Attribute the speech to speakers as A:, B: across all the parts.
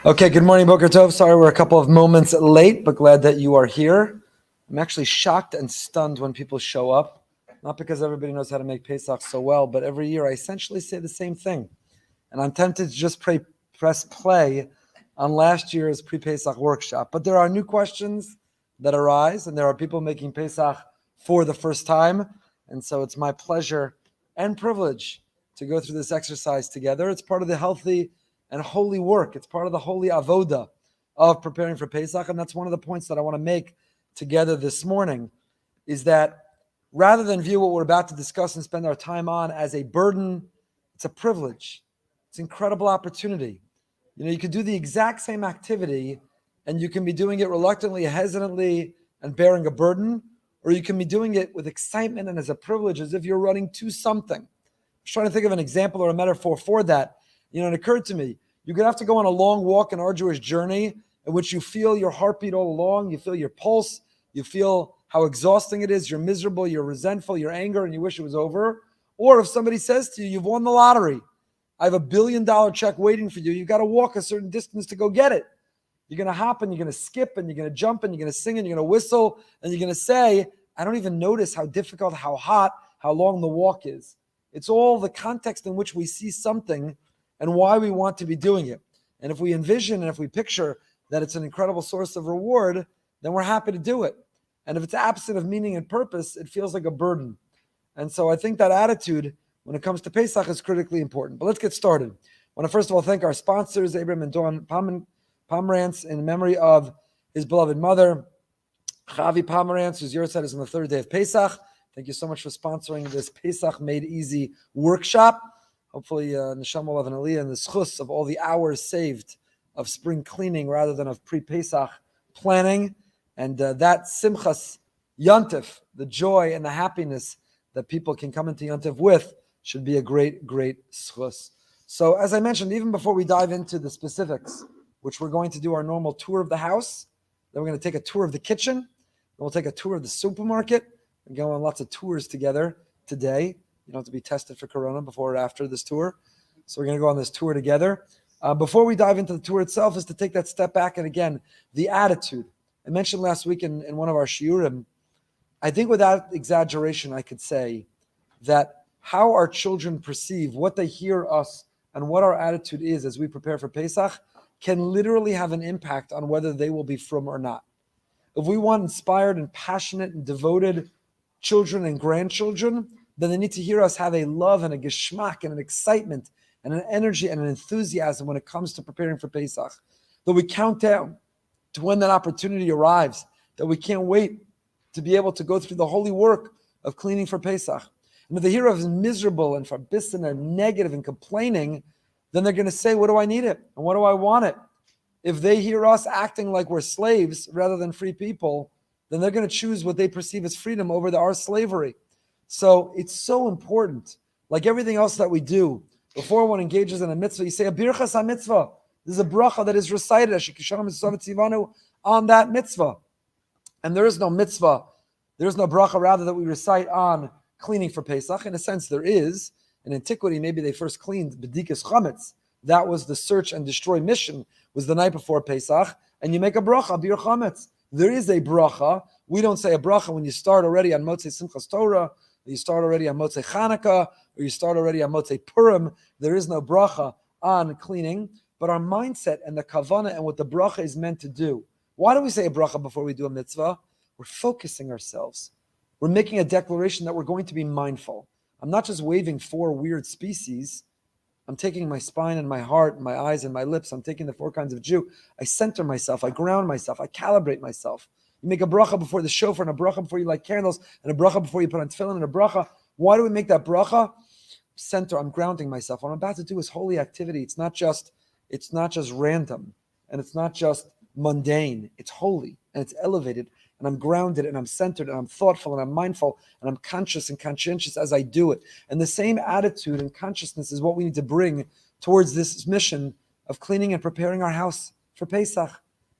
A: Okay, good morning, Boker Tov. Sorry we're a couple of moments late, but glad that you are here. I'm actually shocked and stunned when people show up, not because everybody knows how to make Pesach so well, but every year I essentially say the same thing. And I'm tempted to just press play on last year's pre-Pesach workshop. But there are new questions that arise, and there are people making Pesach for the first time. And so it's my pleasure and privilege to go through this exercise together. It's part of the healthy and holy work. It's part of the holy avoda of preparing for Pesach. And that's one of the points that I want to make together this morning, is that rather than view what we're about to discuss and spend our time on as a burden, it's a privilege. It's an incredible opportunity. You know, you could do the exact same activity and you can be doing it reluctantly, hesitantly, and bearing a burden, or you can be doing it with excitement and as a privilege, as if you're running to something. I was trying to think of an example or a metaphor for that. You know, it occurred to me, you could have to go on a long walk, an arduous journey, in which you feel your heartbeat all along, you feel your pulse, you feel how exhausting it is, you're miserable, you're resentful, you're angry, and you wish it was over. Or if somebody says to you, you've won the lottery, I have $1 billion check waiting for you, you've got to walk a certain distance to go get it. You're going to hop and you're going to skip and you're going to jump and you're going to sing and you're going to whistle and you're going to say, I don't even notice how difficult, how hot, how long the walk is. It's all the context in which we see something and why we want to be doing it. And if we envision and if we picture that it's an incredible source of reward, then we're happy to do it. And if it's absent of meaning and purpose, it feels like a burden. And so I think that attitude when it comes to Pesach is critically important. But let's get started. I want to first of all thank our sponsors, Abraham and Dawn Pomerantz, in memory of his beloved mother, Chavi Pomerantz, whose yahrzeit is on the third day of Pesach. Thank you so much for sponsoring this Pesach Made Easy workshop. Hopefully, Neshama will have an aliyah and the schus of all the hours saved of spring cleaning rather than of pre-Pesach planning. And that Simchas Yontif, the joy and the happiness that people can come into Yontif with, should be a great, great schus. So as I mentioned, even before we dive into the specifics, which we're going to do our normal tour of the house, then we're going to take a tour of the kitchen, then we'll take a tour of the supermarket, and go on lots of tours together today. You don't have to be tested for corona before or after this tour. So we're going to go on this tour together. Before we dive into the tour itself is to take that step back. And again, the attitude. I mentioned last week in one of our shiurim, I think without exaggeration, I could say that how our children perceive, what they hear us, and what our attitude is as we prepare for Pesach can literally have an impact on whether they will be frum or not. If we want inspired and passionate and devoted children and grandchildren, then they need to hear us have a love and a geschmack and an excitement and an energy and an enthusiasm when it comes to preparing for Pesach. That we count down to when that opportunity arrives, that we can't wait to be able to go through the holy work of cleaning for Pesach. And if they hear us miserable and verbissen and negative and complaining, then they're going to say, what do I need it? And what do I want it? If they hear us acting like we're slaves rather than free people, then they're going to choose what they perceive as freedom over our slavery. So it's so important, like everything else that we do, before one engages in a mitzvah, you say a Beracha mitzvah. This is a bracha that is recited on that mitzvah. And there is no mitzvah, there is no bracha rather that we recite on cleaning for Pesach. In a sense, there is. In antiquity, maybe they first cleaned Bedikas Chametz. That was the search and destroy mission, was the night before Pesach. And you make a bracha, Bittul Chametz. There is a bracha. We don't say a bracha when you start already on Motzei Simchas Torah, you start already on Motzei Chanukah, or you start already on Motzei Purim. There is no bracha on cleaning, but our mindset and the kavanah and what the bracha is meant to do. Why do we say a bracha before we do a mitzvah? We're focusing ourselves. We're making a declaration that we're going to be mindful. I'm not just waving 4 weird species. I'm taking my spine and my heart and my eyes and my lips. I'm taking the 4 kinds of Jew. I center myself. I ground myself. I calibrate myself. You make a bracha before the shofar, and a bracha before you light candles, and a bracha before you put on tefillin, and a bracha. Why do we make that bracha? Center. I'm grounding myself. What I'm about to do is holy activity. It's not just random, and it's not just mundane. It's holy, and it's elevated, and I'm grounded, and I'm centered, and I'm thoughtful, and I'm mindful, and I'm conscious and conscientious as I do it. And the same attitude and consciousness is what we need to bring towards this mission of cleaning and preparing our house for Pesach.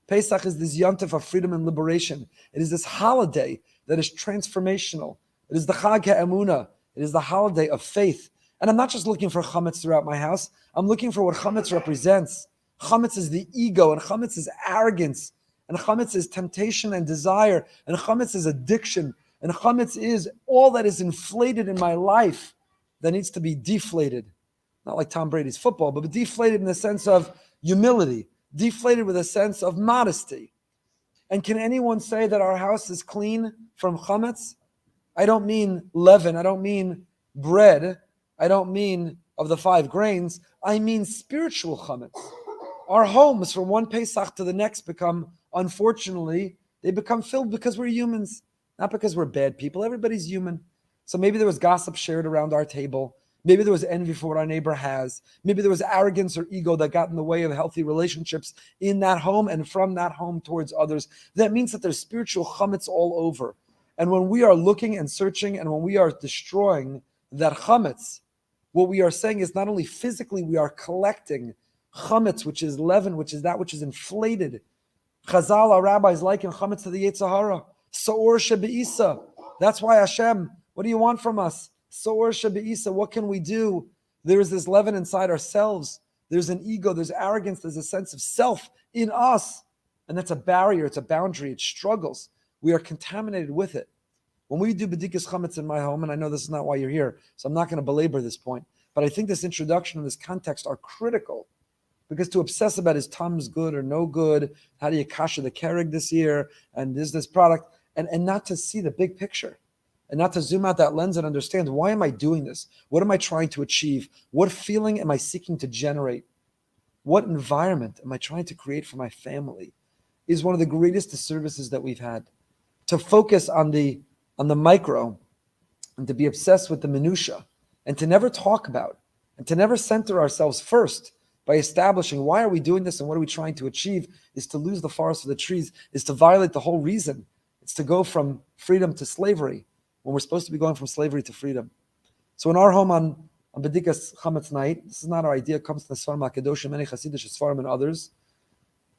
A: Pesach is this yontif of freedom and liberation. It is this holiday that is transformational. It is the Chag HaEmunah. It is the holiday of faith. And I'm not just looking for chametz throughout my house. I'm looking for what chametz represents. Chametz is the ego, and chametz is arrogance, and chametz is temptation and desire, and chametz is addiction, and chametz is all that is inflated in my life that needs to be deflated. Not like Tom Brady's football, but deflated in the sense of humility, deflated with a sense of modesty. And can anyone say that our house is clean from chametz? I don't mean leaven. I don't mean bread. I don't mean of the 5 grains. I mean spiritual chametz. Our homes from one Pesach to the next become, unfortunately, they become filled because we're humans, not because we're bad people. Everybody's human. So maybe there was gossip shared around our table. Maybe there was envy for what our neighbor has. Maybe there was arrogance or ego that got in the way of healthy relationships in that home and from that home towards others. That means that there's spiritual chametz all over. And when we are looking and searching and when we are destroying that chametz, what we are saying is not only physically we are collecting chametz, which is leaven, which is that which is inflated. Chazal, our rabbis, liken chametz to the Yetzer Hara. So'or shebe'isa. That's why Hashem, what do you want from us? So'or shebe'isa. What can we do? There is this leaven inside ourselves. There's an ego, there's arrogance, there's a sense of self in us. And that's a barrier, it's a boundary, it struggles. We are contaminated with it. When we do Bedikas Chametz in my home, and I know this is not why you're here, so I'm not going to belabor this point, but I think this introduction and this context are critical. Because to obsess about is Tom's good or no good, how do you kasher the Keurig this year, and is this product, and not to see the big picture, and not to zoom out that lens and understand, why am I doing this? What am I trying to achieve? What feeling am I seeking to generate? What environment am I trying to create for my family? Is one of the greatest disservices that we've had. To focus on the micro, and to be obsessed with the minutia, and to never talk about, and to never center ourselves first, by establishing why are we doing this and what are we trying to achieve, is to lose the forest for the trees, is to violate the whole reason. It's to go from freedom to slavery when we're supposed to be going from slavery to freedom. So in our home on Bedikas Chametz night, this is not our idea, it comes to the Sfarim HaKadoshim, many Hasidish Sfarim and others.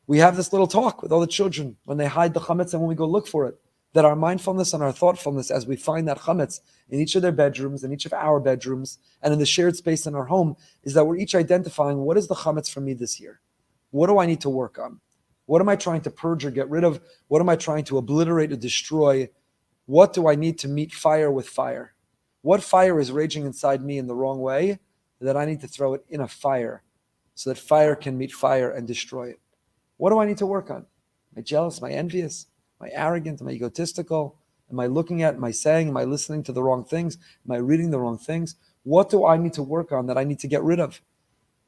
A: We have this little talk with all the children when they hide the chametz and when we go look for it, that our mindfulness and our thoughtfulness as we find that chametz in each of their bedrooms, in each of our bedrooms, and in the shared space in our home, is that we're each identifying what is the chametz for me this year? What do I need to work on? What am I trying to purge or get rid of? What am I trying to obliterate or destroy? What do I need to meet fire with fire? What fire is raging inside me in the wrong way that I need to throw it in a fire so that fire can meet fire and destroy it? What do I need to work on? Am I jealous? Am I envious? Am I arrogant? Am I egotistical? Am I looking at, am I saying, am I listening to the wrong things? Am I reading the wrong things? What do I need to work on that I need to get rid of?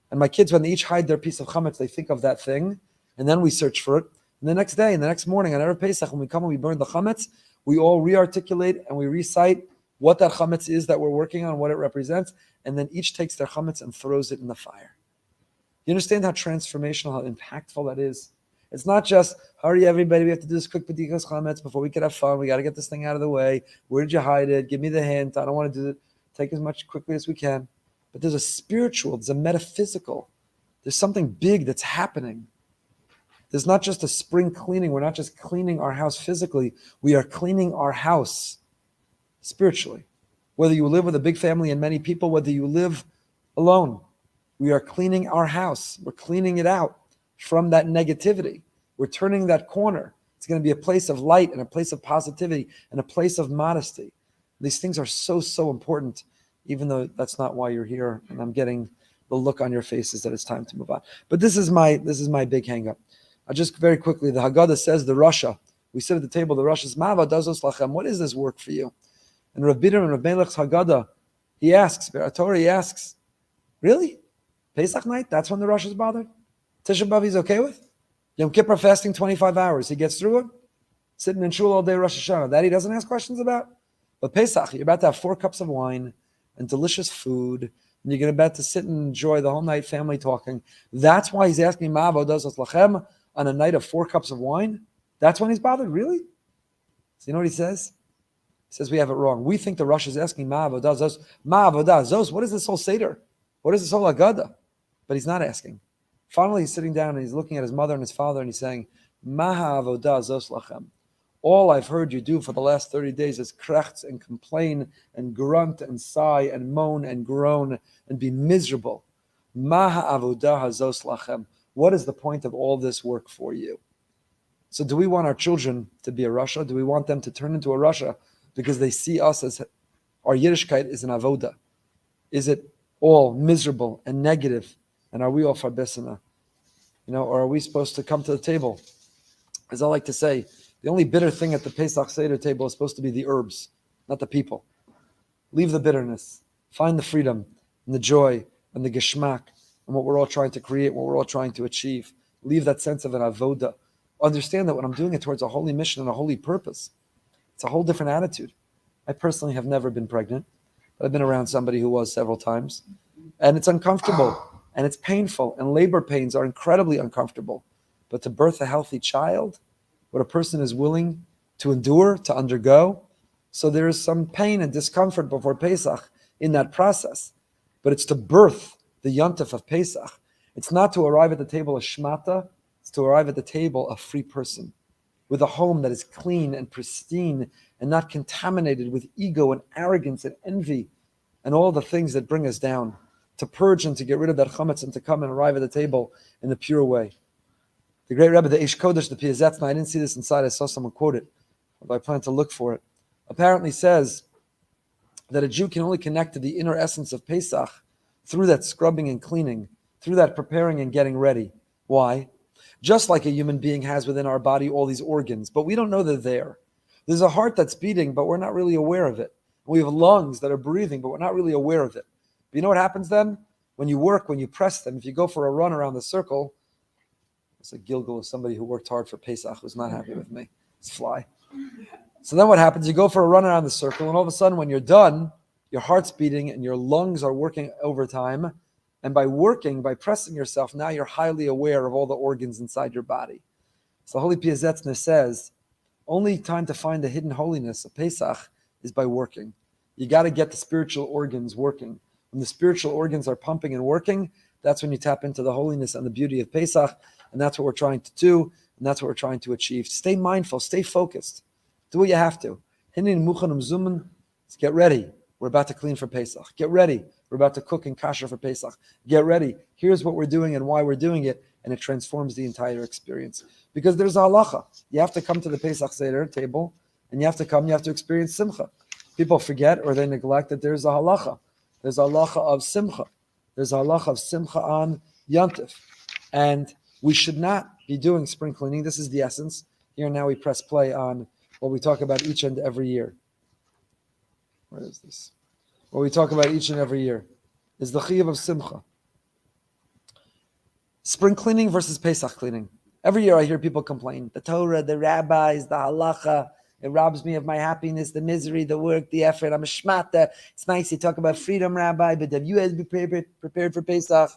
A: And my kids, when they each hide their piece of chametz, they think of that thing, and then we search for it. And the next day, and the next morning, on Erev Pesach, when we come and we burn the chametz, we all re-articulate and we recite what that chametz is that we're working on, what it represents, and then each takes their chametz and throws it in the fire. You understand how transformational, how impactful that is? It's not just, hurry everybody, we have to do this quick Bedikas Chametz before we can have fun, we got to get this thing out of the way, where did you hide it, give me the hint, I don't want to do it, take as much quickly as we can. But there's a spiritual, there's a metaphysical, there's something big that's happening. There's not just a spring cleaning, we're not just cleaning our house physically, we are cleaning our house spiritually. Whether you live with a big family and many people, whether you live alone, we are cleaning our house. We're cleaning it out from that negativity. We're turning that corner. It's going to be a place of light and a place of positivity and a place of modesty. These things are so, so important, even though that's not why you're here. And I'm getting the look on your faces that it's time to move on. But this is my big hang-up. I'll just very quickly, the Haggadah says, the Rasha, we sit at the table, the Rasha says, Ma'ava dazos lachem, what is this work for you? And Rav Bitter and Rav Melech's Haggadah, he asks, Beracha, he asks, really? Pesach night, that's when the Rosh is bothered? Tisha B'Av he's okay with? Yom Kippur fasting 25 hours, he gets through it? Sitting in shul all day Rosh Hashanah, that he doesn't ask questions about? But Pesach, you're about to have 4 cups of wine and delicious food, and you're about to sit and enjoy the whole night family talking. That's why he's asking Ma'avo dazos lachem on a night of 4 cups of wine? That's when he's bothered? Really? So you know what he says? He says we have it wrong. We think the Rosh is asking Ma'avo dazos. What is this whole Seder? What is this whole Haggadah? But he's not asking. Finally, he's sitting down and he's looking at his mother and his father and he's saying, Maha avodah zos lachem. All I've heard you do for the last 30 days is krechts and complain and grunt and sigh and moan and groan and be miserable. Maha avodah zos lachem. What is the point of all this work for you? So do we want our children to be a Russia? Do we want them to turn into a Russia because they see us as our Yiddishkeit is an avoda? Is it all miserable and negative? And are we all farbesina? Or are we supposed to come to the table? As I like to say, the only bitter thing at the Pesach Seder table is supposed to be the herbs, not the people. Leave the bitterness. Find the freedom and the joy and the geschmack and what we're all trying to create, what we're all trying to achieve. Leave that sense of an avoda. Understand that when I'm doing it towards a holy mission and a holy purpose, it's a whole different attitude. I personally have never been pregnant, but I've been around somebody who was several times. And it's uncomfortable and it's painful, and labor pains are incredibly uncomfortable. But to birth a healthy child, what a person is willing to endure, to undergo, so there is some pain and discomfort before Pesach in that process. But it's to birth the yontif of Pesach. It's not to arrive at the table a shmata, it's to arrive at the table a free person with a home that is clean and pristine and not contaminated with ego and arrogance and envy and all the things that bring us down, to purge and to get rid of that chametz and to come and arrive at the table in the pure way. The great Rebbe, the Eish Kodesh, the Piazetzna, I didn't see this inside, I saw someone quote it, but I plan to look for it, apparently says that a Jew can only connect to the inner essence of Pesach through that scrubbing and cleaning, through that preparing and getting ready. Why? Just like a human being has within our body all these organs, but we don't know they're there. There's a heart that's beating, but we're not really aware of it. We have lungs that are breathing, but we're not really aware of it. But you know what happens then? When you work, when you press them, if you go for a run around the circle, it's a Gilgal of somebody who worked hard for Pesach who's not happy with me. It's fly. So then what happens? You go for a run around the circle, and all of a sudden when you're done, your heart's beating and your lungs are working overtime. And by working, by pressing yourself, now you're highly aware of all the organs inside your body. So Holy Piazetzna says, only time to find the hidden holiness of Pesach is by working. You got to get the spiritual organs working. When the spiritual organs are pumping and working, that's when you tap into the holiness and the beauty of Pesach. And that's what we're trying to do. And that's what we're trying to achieve. Stay mindful. Stay focused. Do what you have to. Get ready. We're about to clean for Pesach. Get ready. We're about to cook and kasher for Pesach. Get ready. Here's what we're doing and why we're doing it. And it transforms the entire experience. Because there's a halacha. You have to come to the Pesach Seder table. And you have to experience simcha. People forget or they neglect that there's a halacha. There's a halacha of simcha. There's a halacha of simcha on yontif. And we should not be doing spring cleaning. This is the essence. Here now we press play on what we talk about each and every year. Where is this? What we talk about each and every year is the chiyuv of simcha. Spring cleaning versus Pesach cleaning. Every year I hear people complain. The Torah, the rabbis, the halacha, it robs me of my happiness, the misery, the work, the effort. I'm a shmata. It's nice you talk about freedom, Rabbi, but have you guys prepared for Pesach?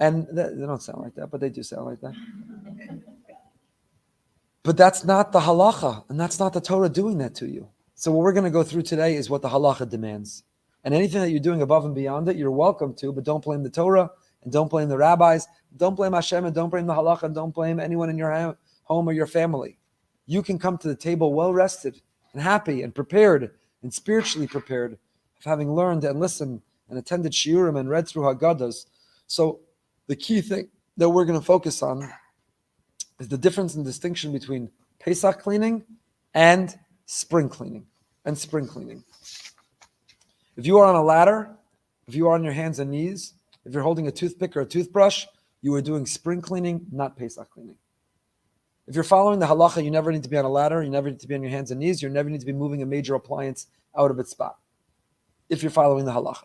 A: And they don't sound like that, but they do sound like that. But that's not the halacha, and that's not the Torah doing that to you. So what we're going to go through today is what the halacha demands. And anything that you're doing above and beyond it, you're welcome to, but don't blame the Torah, and don't blame the rabbis, don't blame Hashem, and don't blame the halacha, and don't blame anyone in your home or your family. You can come to the table well-rested and happy and prepared and spiritually prepared of having learned and listened and attended shiurim and read through Haggadahs. So the key thing that we're going to focus on is the difference and distinction between Pesach cleaning and spring cleaning. If you are on a ladder, if you are on your hands and knees, if you're holding a toothpick or a toothbrush, you are doing spring cleaning, not Pesach cleaning. If you're following the halacha, you never need to be on a ladder, you never need to be on your hands and knees, you never need to be moving a major appliance out of its spot, if you're following the halacha.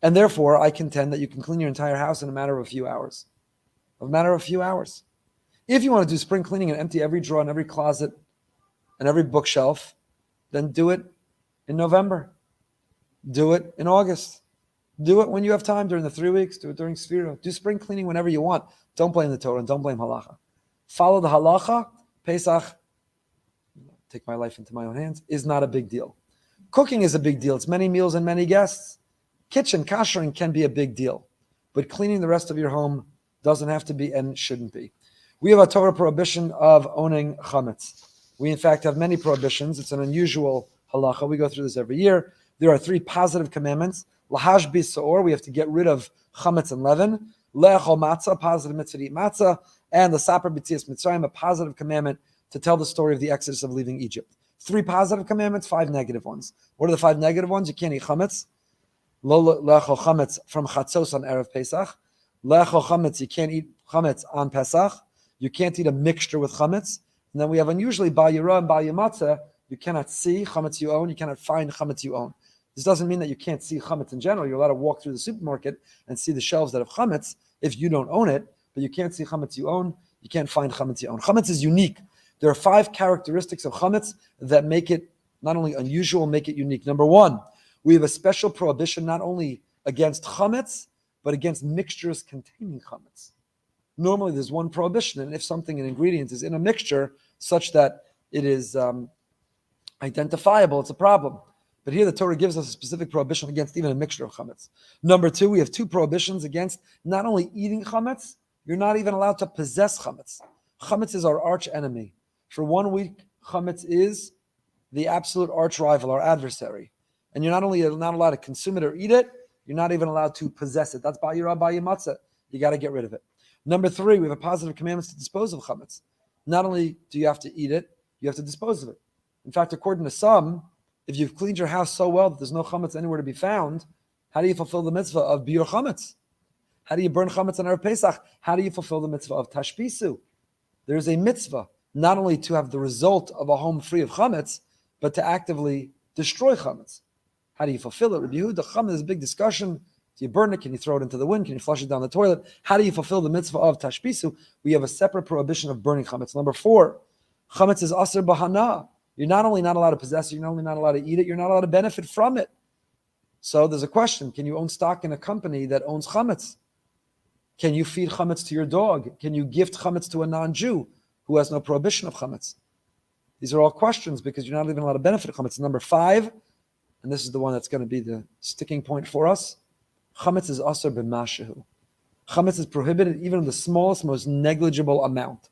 A: And therefore, I contend that you can clean your entire house in a matter of a few hours. If you want to do spring cleaning and empty every drawer and every closet and every bookshelf, then do it in November. Do it in August. Do it when you have time during the 3 weeks. Do it during Sefirah. Do spring cleaning whenever you want. Don't blame the Torah and don't blame halacha. Follow the halacha. Pesach, take my life into my own hands, is not a big deal. Cooking is a big deal. It's many meals and many guests. Kitchen, kashering can be a big deal. But cleaning the rest of your home doesn't have to be and shouldn't be. We have a Torah prohibition of owning chametz. We, in fact, have many prohibitions. It's an unusual halacha. We go through this every year. There are 3 positive commandments. Lahash bi sa'or, we have to get rid of chametz and leaven. Le'echol matzah, positive mitzvah to eat matzah, and the Saper B'tzias Mitzrayim, a positive commandment to tell the story of the exodus of leaving Egypt. 3 positive commandments, 5 negative ones. What are the 5 negative ones? You can't eat chametz. Lo le'echol chametz from chatzos on Erev Pesach. Le'echol chametz, you can't eat chametz on Pesach. You can't eat a mixture with chametz. And then we have unusually Bal Yirah and Bal Yamatzah. You cannot see chametz you own. You cannot find chametz you own. This doesn't mean that you can't see chametz in general. You're allowed to walk through the supermarket and see the shelves that have chametz if you don't own it, but you can't see chametz you own. You can't find chametz you own. Chametz is unique. There are 5 characteristics of chametz that make it not only unusual, make it unique. Number 1, we have a special prohibition not only against chametz, but against mixtures containing chametz. Normally there's one prohibition, and if something, an ingredient, is in a mixture such that it is identifiable, it's a problem. But here the Torah gives us a specific prohibition against even a mixture of chametz. Number 2, we have 2 prohibitions against not only eating chametz, you're not even allowed to possess chametz. Chametz is our arch enemy. For 1 week, chametz is the absolute arch rival, our adversary. And you're not only not allowed to consume it or eat it, you're not even allowed to possess it. That's Bal Yirah, Bal Yamatzah. You got to get rid of it. Number 3, we have a positive commandment to dispose of chametz. Not only do you have to eat it, you have to dispose of it. In fact, according to some, if you've cleaned your house so well that there's no chametz anywhere to be found, how do you fulfill the mitzvah of biur chametz? How do you burn chametz on Erev Pesach? How do you fulfill the mitzvah of tashpisu? There's a mitzvah not only to have the result of a home free of chametz, but to actively destroy chametz. How do you fulfill it? Rabbi Yehuda, chametz is a big discussion. Do you burn it? Can you throw it into the wind? Can you flush it down the toilet? How do you fulfill the mitzvah of tashpisu? We have a separate prohibition of burning chametz. Number 4, chametz is aser bahana. You're not only not allowed to possess it, you're not only not allowed to eat it, you're not allowed to benefit from it. So there's a question. Can you own stock in a company that owns chametz? Can you feed chametz to your dog? Can you gift chametz to a non-Jew who has no prohibition of chametz? These are all questions because you're not even allowed to benefit from chametz. Number 5, and this is the one that's going to be the sticking point for us, chametz is aser b'mashehu. Chametz is prohibited even in the smallest, most negligible amount.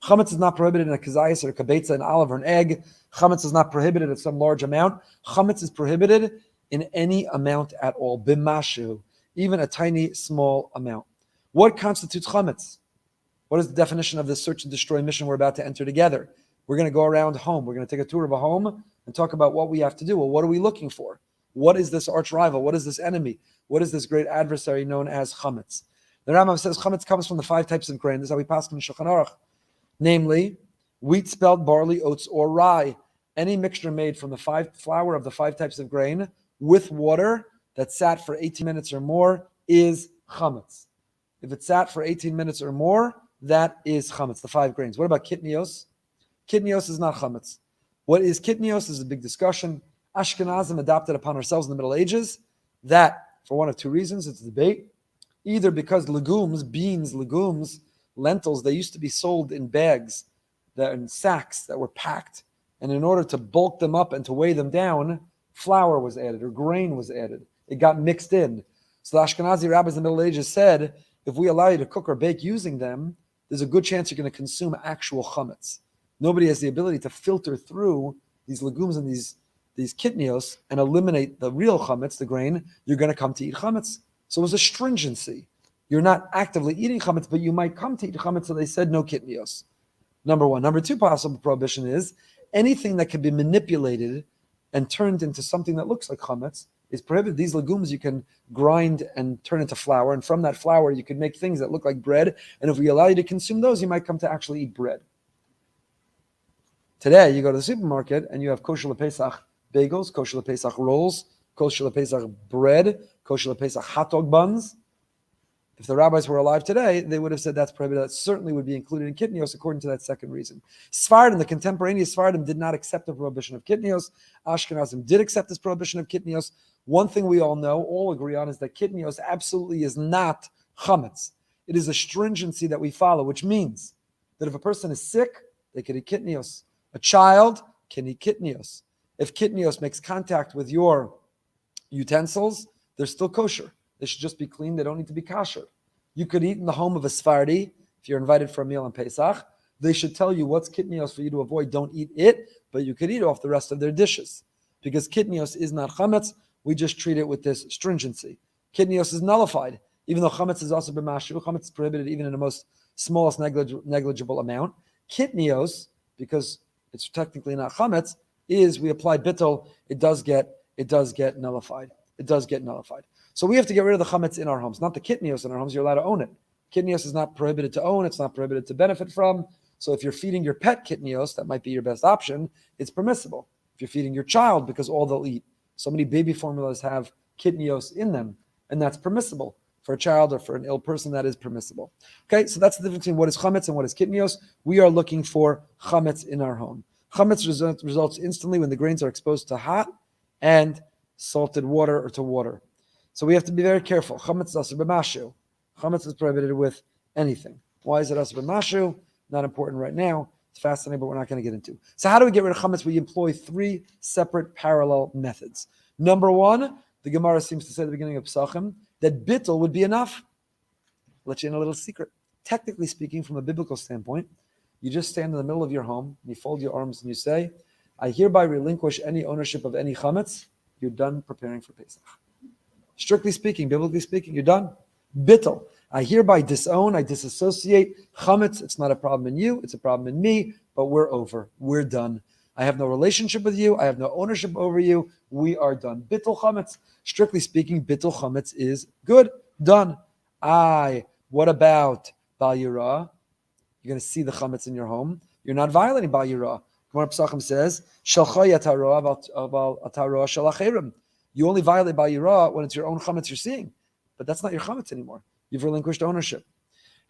A: Chametz is not prohibited in a kazayas or a kabetza, an olive or an egg. Chametz is not prohibited at some large amount. Chametz is prohibited in any amount at all. B'mashu, even a tiny, small amount. What constitutes chametz? What is the definition of this search and destroy mission we're about to enter together? We're going to go around home. We're going to take a tour of a home and talk about what we have to do. Well, what are we looking for? What is this arch rival? What is this enemy? What is this great adversary known as chametz? The Rambam says chametz comes from the 5 types of grain. This is how we pass in Shulchan Aruch. Namely, wheat, spelt, barley, oats, or rye. Any mixture made from the flour of the 5 types of grain with water that sat for 18 minutes or more is chametz. If it sat for 18 minutes or more, that is chametz, the 5 grains. What about kitnios? Kitnios is not chametz. What is kitnios is a big discussion. Ashkenazim adopted upon ourselves in the Middle Ages that, for one of 2 reasons, it's a debate. Either because legumes, beans, legumes, lentils, they used to be sold in bags, in sacks that were packed. And in order to bulk them up and to weigh them down, flour was added or grain was added. It got mixed in. So the Ashkenazi rabbis in the Middle Ages said, if we allow you to cook or bake using them, there's a good chance you're going to consume actual chametz. Nobody has the ability to filter through these legumes and these kitnios and eliminate the real chametz, the grain. You're going to come to eat chametz. So it was a stringency. You're not actively eating chametz, but you might come to eat chametz, so they said no kitnios. Number 1. Number 2 possible prohibition is anything that can be manipulated and turned into something that looks like chametz is prohibited. These legumes you can grind and turn into flour, and from that flour you can make things that look like bread, and if we allow you to consume those, you might come to actually eat bread. Today, you go to the supermarket and you have kosher lePesach bagels, kosher lePesach rolls, kosher lePesach bread, kosher lePesach hot dog buns. If the rabbis were alive today, they would have said that's prohibited. That certainly would be included in kitnios according to that second reason. Sephardim, the contemporaneous Sephardim, did not accept the prohibition of kitnios. Ashkenazim did accept this prohibition of kitnios. One thing we all know, all agree on, is that kitnios absolutely is not chametz. It is a stringency that we follow, which means that if a person is sick, they can eat kitnios. A child can eat kitnios. If kitnios makes contact with your utensils, they're still kosher. They should just be clean. They don't need to be kosher. You could eat in the home of a Sephardi if you're invited for a meal on Pesach. They should tell you what's kitnios for you to avoid. Don't eat it, but you could eat off the rest of their dishes. Because kitnios is not chametz, we just treat it with this stringency. Kitnios is nullified. Even though chametz is also b'mashu, chametz is prohibited even in the most smallest negligible amount. Kitnios, because it's technically not chametz, is we apply bittul, it does get nullified. It does get nullified. So we have to get rid of the chametz in our homes, not the kitnios in our homes. You're allowed to own it. Kitnios is not prohibited to own. It's not prohibited to benefit from. So if you're feeding your pet kitnios, that might be your best option. It's permissible. If you're feeding your child, because all they'll eat. So many baby formulas have kitnios in them, and that's permissible. For a child or for an ill person, that is permissible. Okay, so that's the difference between what is chametz and what is kitnios. We are looking for chametz in our home. Chametz results instantly when the grains are exposed to hot and salted water or to water. So we have to be very careful. Chametz is asur b'mashu. Chametz is prohibited with anything. Why is it asur b'mashu? Not important right now. It's fascinating, but we're not going to get into. So how do we get rid of chametz? We employ three separate parallel methods. Number one, the Gemara seems to say at the beginning of Pesachim, that bittul would be enough. I'll let you in a little secret. Technically speaking, from a biblical standpoint, you just stand in the middle of your home, and you fold your arms, and you say, I hereby relinquish any ownership of any chametz. You're done preparing for Pesach. Strictly speaking, biblically speaking, you're done. Bittul. I hereby disown, I disassociate chametz. It's not a problem in you, it's a problem in me, but we're over. We're done. I have no relationship with you. I have no ownership over you. We are done. Bittul Chametz. Strictly speaking, Bittul Chametz is good. Done. What about Bal Yirah? You're going to see the Chametz in your home. You're not violating Bal Yirah. Gemara Pesachim says, you only violate Bal Yirah when it's your own Chametz you're seeing. But that's not your Chametz anymore. You've relinquished ownership.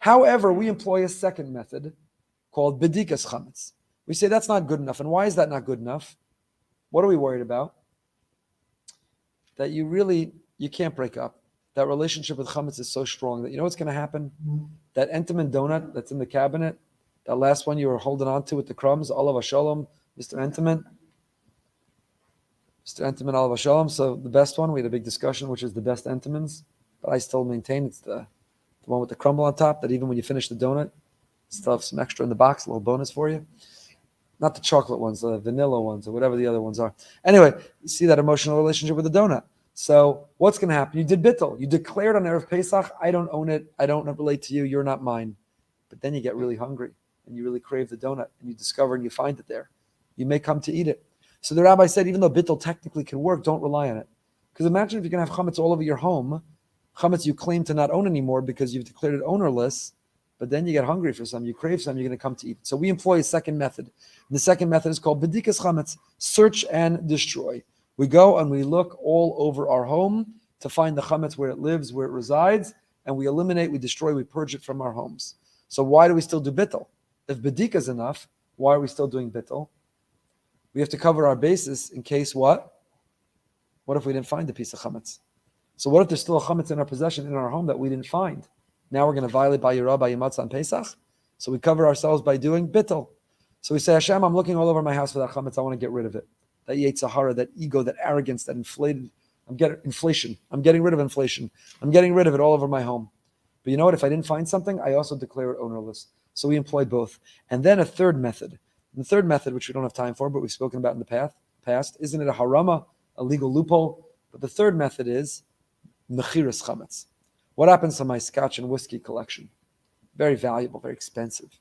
A: However, we employ a second method called Bedikas Chametz. We say that's not good enough. And why is that not good enough? What are we worried about? That you can't break up. That relationship with chametz is so strong that you know what's going to happen? That Entenmann donut that's in the cabinet, that last one you were holding on to with the crumbs, Olav Hashalom, Mr. Entenmann, Olav Hashalom. So the best one, we had a big discussion, which is the best Entenmann's, but I still maintain it's the one with the crumble on top, that even when you finish the donut, still have some extra in the box, a little bonus for you. Not the chocolate ones, the vanilla ones, or whatever the other ones are. Anyway, you see that emotional relationship with the donut. So what's going to happen? You did bittul. You declared on Erev Pesach, I don't own it. I don't relate to you. You're not mine. But then you get really hungry, and you really crave the donut, and you discover and you find it there. You may come to eat it. So the rabbi said, even though bittul technically can work, don't rely on it. Because imagine if you're going to have chametz all over your home, chametz you claim to not own anymore because you've declared it ownerless, but then you get hungry for some, you crave some, you're going to come to eat. So we employ a second method. And the second method is called Bedikas Chametz, search and destroy. We go and we look all over our home to find the chametz where it lives, where it resides, and we eliminate, we destroy, we purge it from our homes. So why do we still do bittul? If bedika is enough, why are we still doing bittul? We have to cover our bases in case what? What if we didn't find a piece of chametz? So what if there's still a chametz in our possession in our home that we didn't find? Now we're going to violate Bal Yirah, Bal Yimatz on Pesach. So we cover ourselves by doing bittul. So we say, Hashem, I'm looking all over my house for that chametz. I want to get rid of it. That Yetzer Hara, that ego, that arrogance, that inflated. I'm getting rid of inflation. I'm getting rid of it all over my home. But you know what? If I didn't find something, I also declare it ownerless. So we employ both. And then a third method. And the third method, which we don't have time for, but we've spoken about in the past, isn't it a harama, a legal loophole? But the third method is Mechiras Chametz. What happens to my scotch and whiskey collection? Very valuable, very expensive.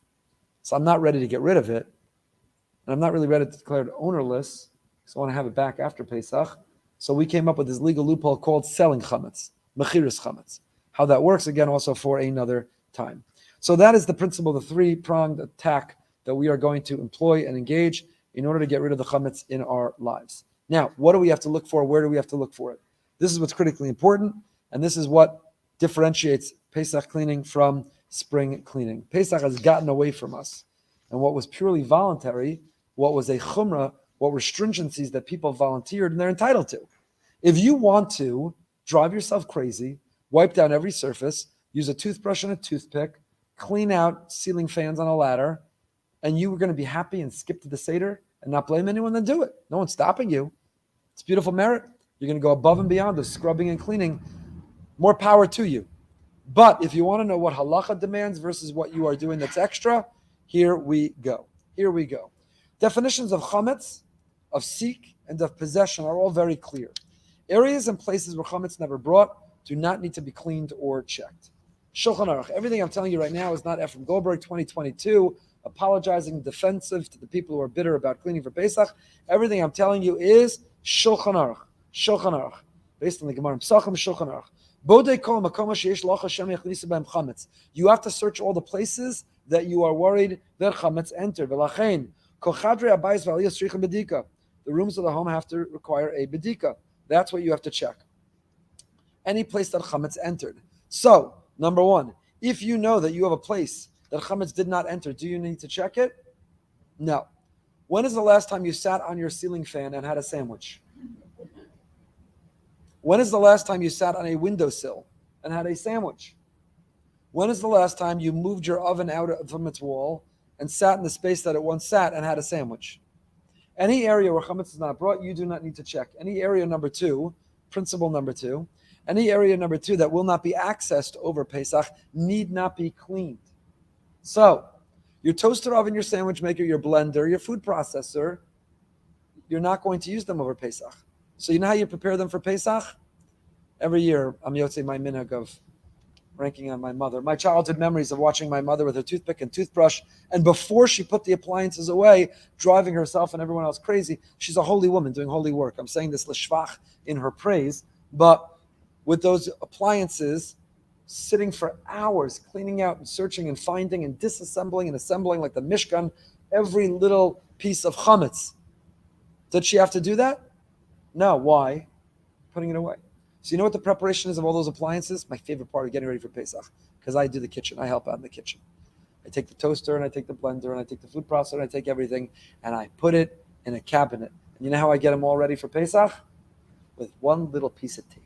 A: So I'm not ready to get rid of it. And I'm not really ready to declare it ownerless, because I want to have it back after Pesach. So we came up with this legal loophole called selling chametz, Mechiras Chametz. How that works, again, also for another time. So that is the principle, the three-pronged attack that we are going to employ and engage in order to get rid of the chametz in our lives. Now, what do we have to look for? Where do we have to look for it? This is what's critically important, and this is what differentiates Pesach cleaning from spring cleaning. Pesach has gotten away from us. And what was purely voluntary, what was a chumrah, what were stringencies that people volunteered and they're entitled to. If you want to drive yourself crazy, wipe down every surface, use a toothbrush and a toothpick, clean out ceiling fans on a ladder, and you were going to be happy and skip to the Seder and not blame anyone, then do it. No one's stopping you. It's beautiful merit. You're going to go above and beyond the scrubbing and cleaning. More power to you. But if you want to know what halacha demands versus what you are doing that's extra, here we go. Definitions of chametz, of seek, and of possession are all very clear. Areas and places where chametz never brought, do not need to be cleaned or checked. Shulchan Aruch. Everything I'm telling you right now is not Ephraim Goldberg 2022 apologizing, defensive to the people who are bitter about cleaning for Pesach. Everything I'm telling you is Shulchan Aruch. Shulchan Aruch. Based on the Gemara Pesachim, Shulchan Aruch. You have to search all the places that you are worried that Chametz entered. The rooms of the home have to require a Bedika. That's what you have to check. Any place that Chametz entered. So, number one, if you know that you have a place that Chametz did not enter, do you need to check it? No. When is the last time you sat on your ceiling fan and had a sandwich? When is the last time you sat on a windowsill and had a sandwich? When is the last time you moved your oven out from its wall and sat in the space that it once sat and had a sandwich? Any area where Chametz is not brought, you do not need to check. Any area number two, principle number two, any area number two that will not be accessed over Pesach need not be cleaned. So, your toaster oven, your sandwich maker, your blender, your food processor, you're not going to use them over Pesach. So you know how you prepare them for Pesach? Every year, I'm yotzei my minhag of ranking on my mother. My childhood memories of watching my mother with her toothpick and toothbrush, and before she put the appliances away, driving herself and everyone else crazy. She's a holy woman doing holy work. I'm saying this l'shvach in her praise, but with those appliances, sitting for hours, cleaning out and searching and finding and disassembling and assembling like the Mishkan, every little piece of chametz. Did she have to do that? No. Why? Putting it away. So you know what the preparation is of all those appliances? My favorite part of getting ready for Pesach, because I do the kitchen. I help out in the kitchen. I take the toaster and I take the blender and I take the food processor and I take everything and I put it in a cabinet. And you know how I get them all ready for Pesach? With one little piece of tape.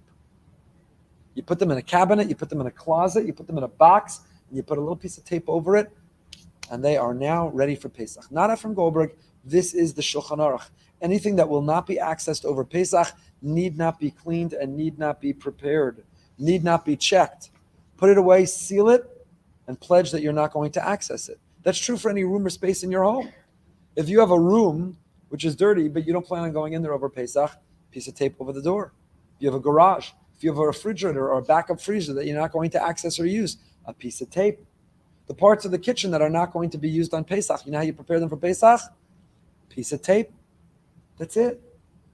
A: You put them in a cabinet, you put them in a closet, you put them in a box, and you put a little piece of tape over it, and they are now ready for Pesach. Not Ephraim Goldberg. This is the Shulchan Aruch. Anything that will not be accessed over Pesach need not be cleaned and need not be prepared, need not be checked. Put it away, seal it, and pledge that you're not going to access it. That's true for any room or space in your home. If you have a room which is dirty, but you don't plan on going in there over Pesach, piece of tape over the door. If you have a garage, if you have a refrigerator or a backup freezer that you're not going to access or use, a piece of tape. The parts of the kitchen that are not going to be used on Pesach, you know how you prepare them for Pesach? Piece of tape. That's it.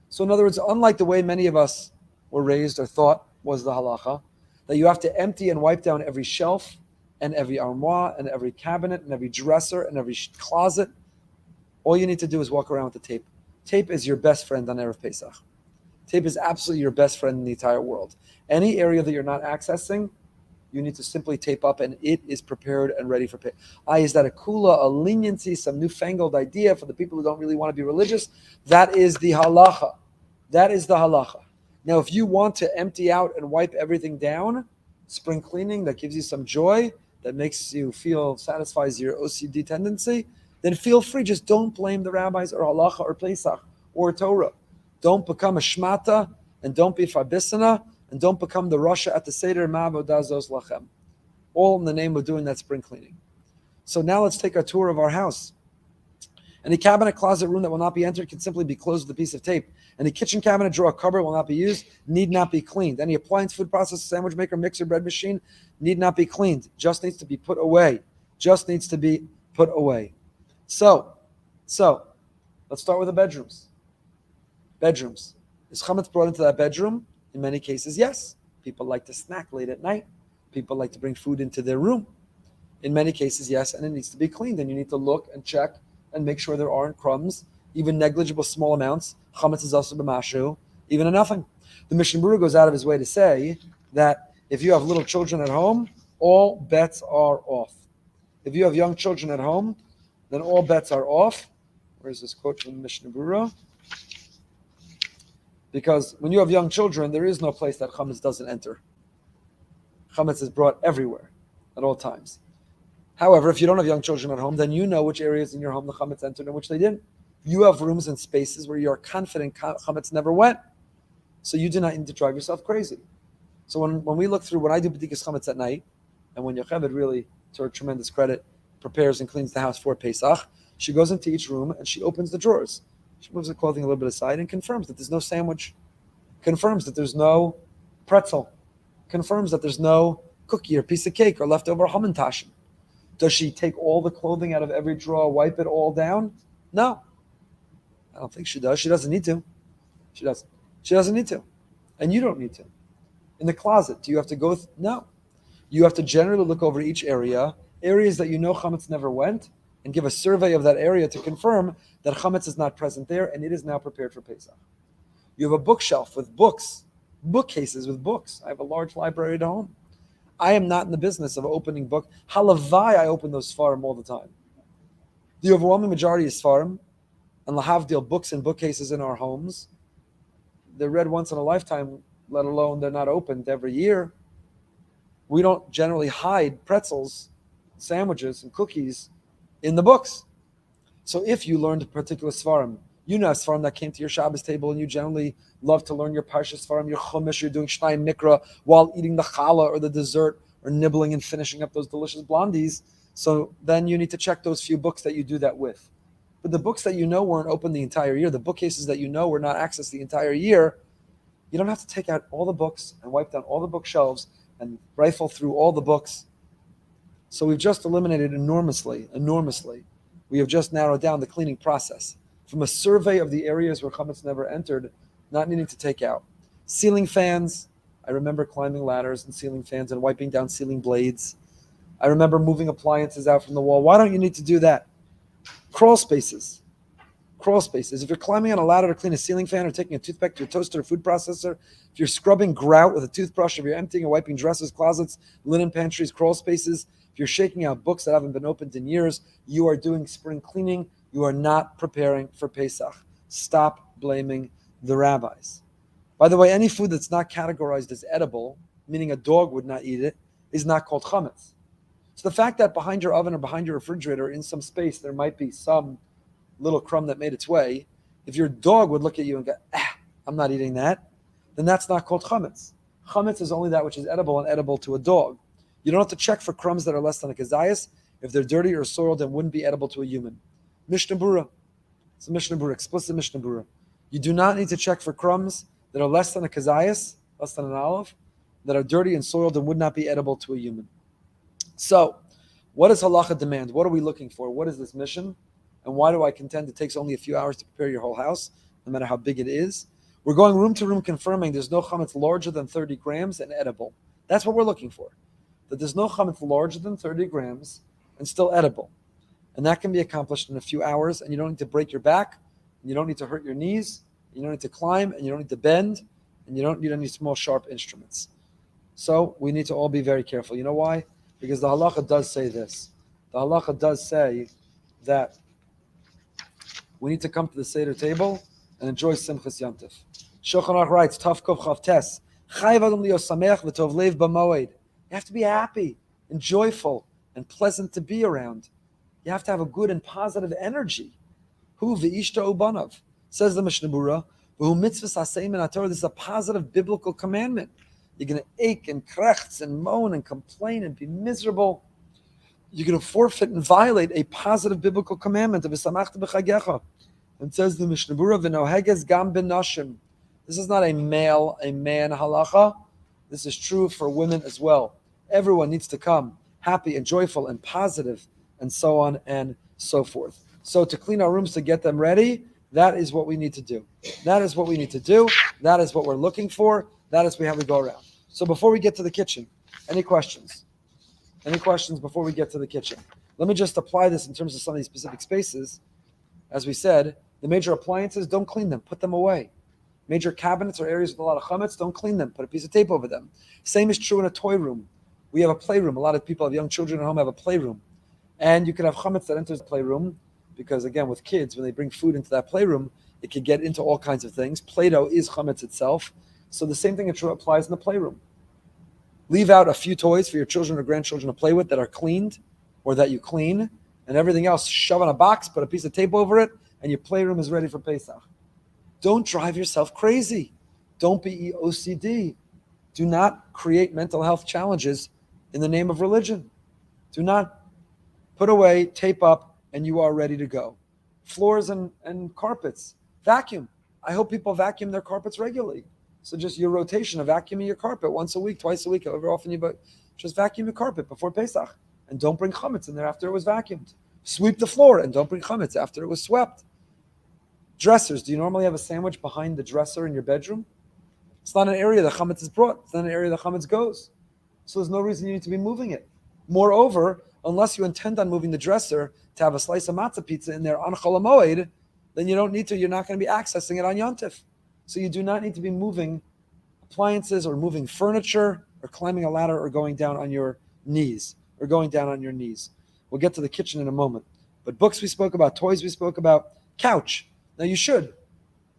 A: So in other words, unlike the way many of us were raised or thought was the halacha, that you have to empty and wipe down every shelf and every armoire and every cabinet and every dresser and every closet, all you need to do is walk around with the tape. Tape is your best friend on Erev Pesach. Tape is absolutely your best friend in the entire world. Any area that you're not accessing, you need to simply tape up and it is prepared and ready for pay. Is that a kula, a leniency, some newfangled idea for the people who don't really want to be religious? That is the halacha. That is the halacha. Now, if you want to empty out and wipe everything down, spring cleaning, that gives you some joy, that makes you feel, satisfies your OCD tendency, then feel free. Just don't blame the rabbis or halacha or Pesach or Torah. Don't become a shmata and don't be farbisana. And don't become the Russia at the Seder Ma'avodazos Lachem. All in the name of doing that spring cleaning. So now let's take a tour of our house. Any cabinet, closet, room that will not be entered can simply be closed with a piece of tape. Any kitchen cabinet, drawer, cupboard will not be used, need not be cleaned. Any appliance, food processor, sandwich maker, mixer, bread machine need not be cleaned. Just needs to be put away. Just needs to be put away. So let's start with the bedrooms. Bedrooms. Is chametz brought into that bedroom? In many cases, yes. People like to snack late at night. People like to bring food into their room. In many cases, yes, and it needs to be cleaned. And you need to look and check and make sure there aren't crumbs, even negligible small amounts. Chametz is also b'mashu, even a nothing. The Mishnah Berurah goes out of his way to say that if you have little children at home, all bets are off. If you have young children at home, then all bets are off. Where's this quote from the Mishnah Berurah? Because when you have young children, there is no place that chametz doesn't enter. Chametz is brought everywhere, at all times. However, if you don't have young children at home, then you know which areas in your home the chametz entered and which they didn't. You have rooms and spaces where you are confident chametz never went. So you do not need to drive yourself crazy. So when we look through, when I do Bedikas Chametz at night, and when Yocheved really, to her tremendous credit, prepares and cleans the house for Pesach, she goes into each room and she opens the drawers. She moves the clothing a little bit aside and confirms that there's no sandwich, confirms that there's no pretzel, confirms that there's no cookie or piece of cake or leftover hamantaschen. Does she take all the clothing out of every drawer, wipe it all down? No. I don't think she does. She doesn't need to. She doesn't. She doesn't need to. And you don't need to. In the closet, do you have to go? No. You have to generally look over each area, areas that you know chametz never went, and give a survey of that area to confirm that chametz is not present there and it is now prepared for Pesach. You have a bookshelf with books, bookcases with books. I have a large library at home. I am not in the business of opening book. Halavai, I open those Sfarim all the time. The overwhelming majority is Sfarim, and lahavdil, books and bookcases in our homes. They're read once in a lifetime, let alone they're not opened every year. We don't generally hide pretzels, sandwiches, and cookies in the books. So if you learned a particular Sfarim, you know a Sfarim that came to your Shabbos table, and you generally love to learn your Parsha Sfarim, your Chumash, you're doing Shnai Mikra while eating the challah or the dessert or nibbling and finishing up those delicious blondies. So then you need to check those few books that you do that with. But the books that you know weren't open the entire year, the bookcases that you know were not accessed the entire year, you don't have to take out all the books and wipe down all the bookshelves and rifle through all the books. So we've just eliminated enormously. We have just narrowed down the cleaning process from a survey of the areas where chametz never entered, not needing to take out. Ceiling fans, I remember climbing ladders and ceiling fans and wiping down ceiling blades. I remember moving appliances out from the wall. Why don't you need to do that? Crawl spaces. If you're climbing on a ladder to clean a ceiling fan or taking a toothpick to a toaster or food processor, if you're scrubbing grout with a toothbrush, if you're emptying or wiping dressers, closets, linen pantries, crawl spaces, if you're shaking out books that haven't been opened in years, you are doing spring cleaning. You are not preparing for Pesach. Stop blaming the rabbis. By the way, any food that's not categorized as edible, meaning a dog would not eat it, is not called chametz. So the fact that behind your oven or behind your refrigerator in some space there might be some little crumb that made its way, if your dog would look at you and go, I'm not eating that, then that's not called chametz. Chametz is only that which is edible and edible to a dog. You don't have to check for crumbs that are less than a kazayas. If they're dirty or soiled, then wouldn't be edible to a human. Mishnah Berurah. It's a Mishnah Berurah, explicit Mishnah Berurah. You do not need to check for crumbs that are less than a kazayas, less than an olive, that are dirty and soiled and would not be edible to a human. So, what does halacha demand? What are we looking for? What is this mission? And why do I contend it takes only a few hours to prepare your whole house, no matter how big it is? We're going room to room confirming there's no chametz larger than 30 grams and edible. That's what we're looking for. That there's no chametz larger than 30 grams and still edible. And that can be accomplished in a few hours, and you don't need to break your back, and you don't need to hurt your knees, and you don't need to climb, and you don't need to bend, and you don't need any small sharp instruments. So we need to all be very careful. You know why? Because the halacha does say this. The halacha does say that we need to come to the Seder table and enjoy Simchas Yantif. Shulchan Aruch writes, Tav Kov Chav Tes, Chayv Adam Lio Sameach V'Tov Lev B'Moed. You have to be happy and joyful and pleasant to be around. You have to have a good and positive energy. Hu v'ishta ubanav, says the Mishnah Berurah. Who mitzvahs aseim in Torah. This is a positive biblical commandment. You're going to ache and krechts and moan and complain and be miserable. You're going to forfeit and violate a positive biblical commandment of v'samachta b'chagecha. And says the Mishnah Berurah, v'noheges gam b'nashim. This is not a man halacha. This is true for women as well. Everyone needs to come happy and joyful and positive, and so on and so forth. So to clean our rooms, to get them ready, that is what we need to do. That is what we need to do. That is what we're looking for. That is how we go around. So before we get to the kitchen, any questions? Any questions before we get to the kitchen? Let me just apply this in terms of some of these specific spaces. As we said, the major appliances, don't clean them. Put them away. Major cabinets or areas with a lot of chametz, don't clean them. Put a piece of tape over them. Same is true in a toy room. We have a playroom. A lot of people have young children at home, have a playroom. And you can have chametz that enters the playroom because, again, with kids, when they bring food into that playroom, it can get into all kinds of things. Play-Doh is chametz itself. So the same thing applies in the playroom. Leave out a few toys for your children or grandchildren to play with that are cleaned or that you clean, and everything else shove in a box, put a piece of tape over it, and your playroom is ready for Pesach. Don't drive yourself crazy. Don't be OCD. Do not create mental health challenges in the name of religion. Do not put away, tape up, and you are ready to go. Floors and carpets, vacuum. I hope people vacuum their carpets regularly. So just your rotation of vacuuming your carpet once a week, twice a week, however often just vacuum your carpet before Pesach. And don't bring chametz in there after it was vacuumed. Sweep the floor and don't bring chametz after it was swept. Dressers. Do you normally have a sandwich behind the dresser in your bedroom? It's not an area that chametz is brought. It's not an area that chametz goes. So there's no reason you need to be moving it. Moreover, unless you intend on moving the dresser to have a slice of matzah pizza in there on Chol HaMoed, then you don't need to. You're not going to be accessing it on Yontif. So you do not need to be moving appliances or moving furniture or climbing a ladder or going down on your knees. We'll get to the kitchen in a moment. But books we spoke about, toys we spoke about, couch. Now you should.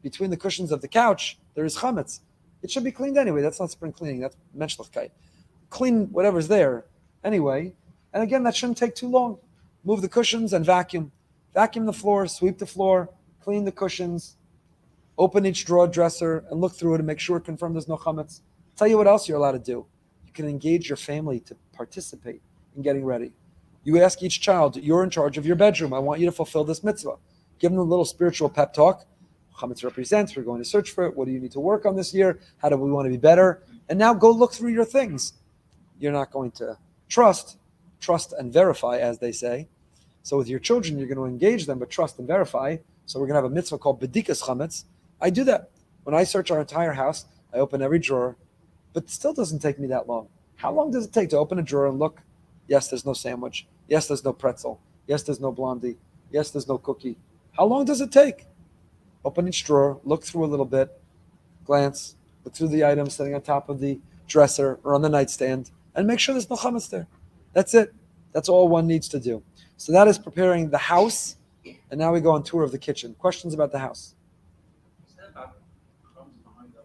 A: Between the cushions of the couch, there is chametz. It should be cleaned anyway. That's not spring cleaning. That's menschlichkeit. Clean whatever's there anyway. And again, that shouldn't take too long. Move the cushions and vacuum. Vacuum the floor, sweep the floor, clean the cushions, open each drawer dresser and look through it and make sure, confirm there's no chametz. Tell you what else you're allowed to do. You can engage your family to participate in getting ready. You ask each child, you're in charge of your bedroom. I want you to fulfill this mitzvah. Give them a little spiritual pep talk. Chametz represents, we're going to search for it. What do you need to work on this year? How do we want to be better? And now go look through your things. You're not going to trust and verify, as they say. So with your children, you're going to engage them, but trust and verify. So we're going to have a mitzvah called Bedikas Chametz. I do that. When I search our entire house, I open every drawer, but it still doesn't take me that long. How long does it take to open a drawer and look? Yes, there's no sandwich. Yes, there's no pretzel. Yes, there's no blondie. Yes, there's no cookie. How long does it take? Open each drawer, look through a little bit, glance, look through the items sitting on top of the dresser or on the nightstand, and make sure there's no chametz there. That's it. That's all one needs to do. So that is preparing the house, and now we go on tour of the kitchen. Questions about the house?
B: Is that about crumbs behind the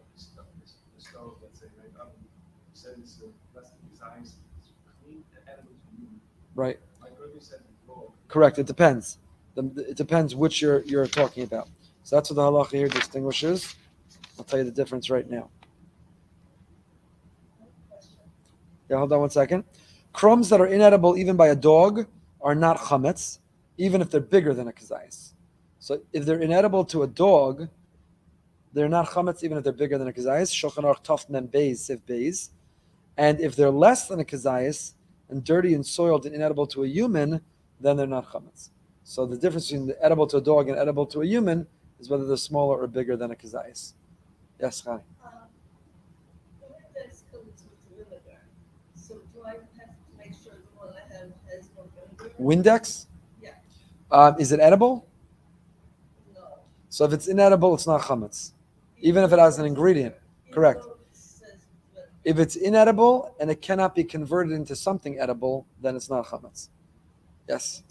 B: stove, let's say, right? You said it's less designs, it's clean and edible to you.
A: Right.
B: Like what you said before.
A: Correct. It depends. It depends which you're talking about. So that's what the halacha here distinguishes. I'll tell you the difference right now. Yeah, hold on one second. Crumbs that are inedible even by a dog are not chametz, even if they're bigger than a kazayis. So if they're inedible to a dog, they're not chametz even if they're bigger than a kazayis. Shulchan Aruch Taf Mem Beis Siv Beis. And if they're less than a kazayis and dirty and soiled and inedible to a human, then they're not chametz. So the difference between the edible to a dog and edible to a human is whether they're smaller or bigger than a kazayis. Yes, Chai.
C: The Windex comes with vinegar. So do I have to make sure the one I have has no vinegar?
A: Windex?
C: Yeah.
A: Is it edible?
C: No.
A: So if it's inedible, it's not chametz, even if it has an ingredient. Correct.
C: Even though it says vinegar.
A: If it's inedible and it cannot be converted into something edible, then it's not chametz. Yes.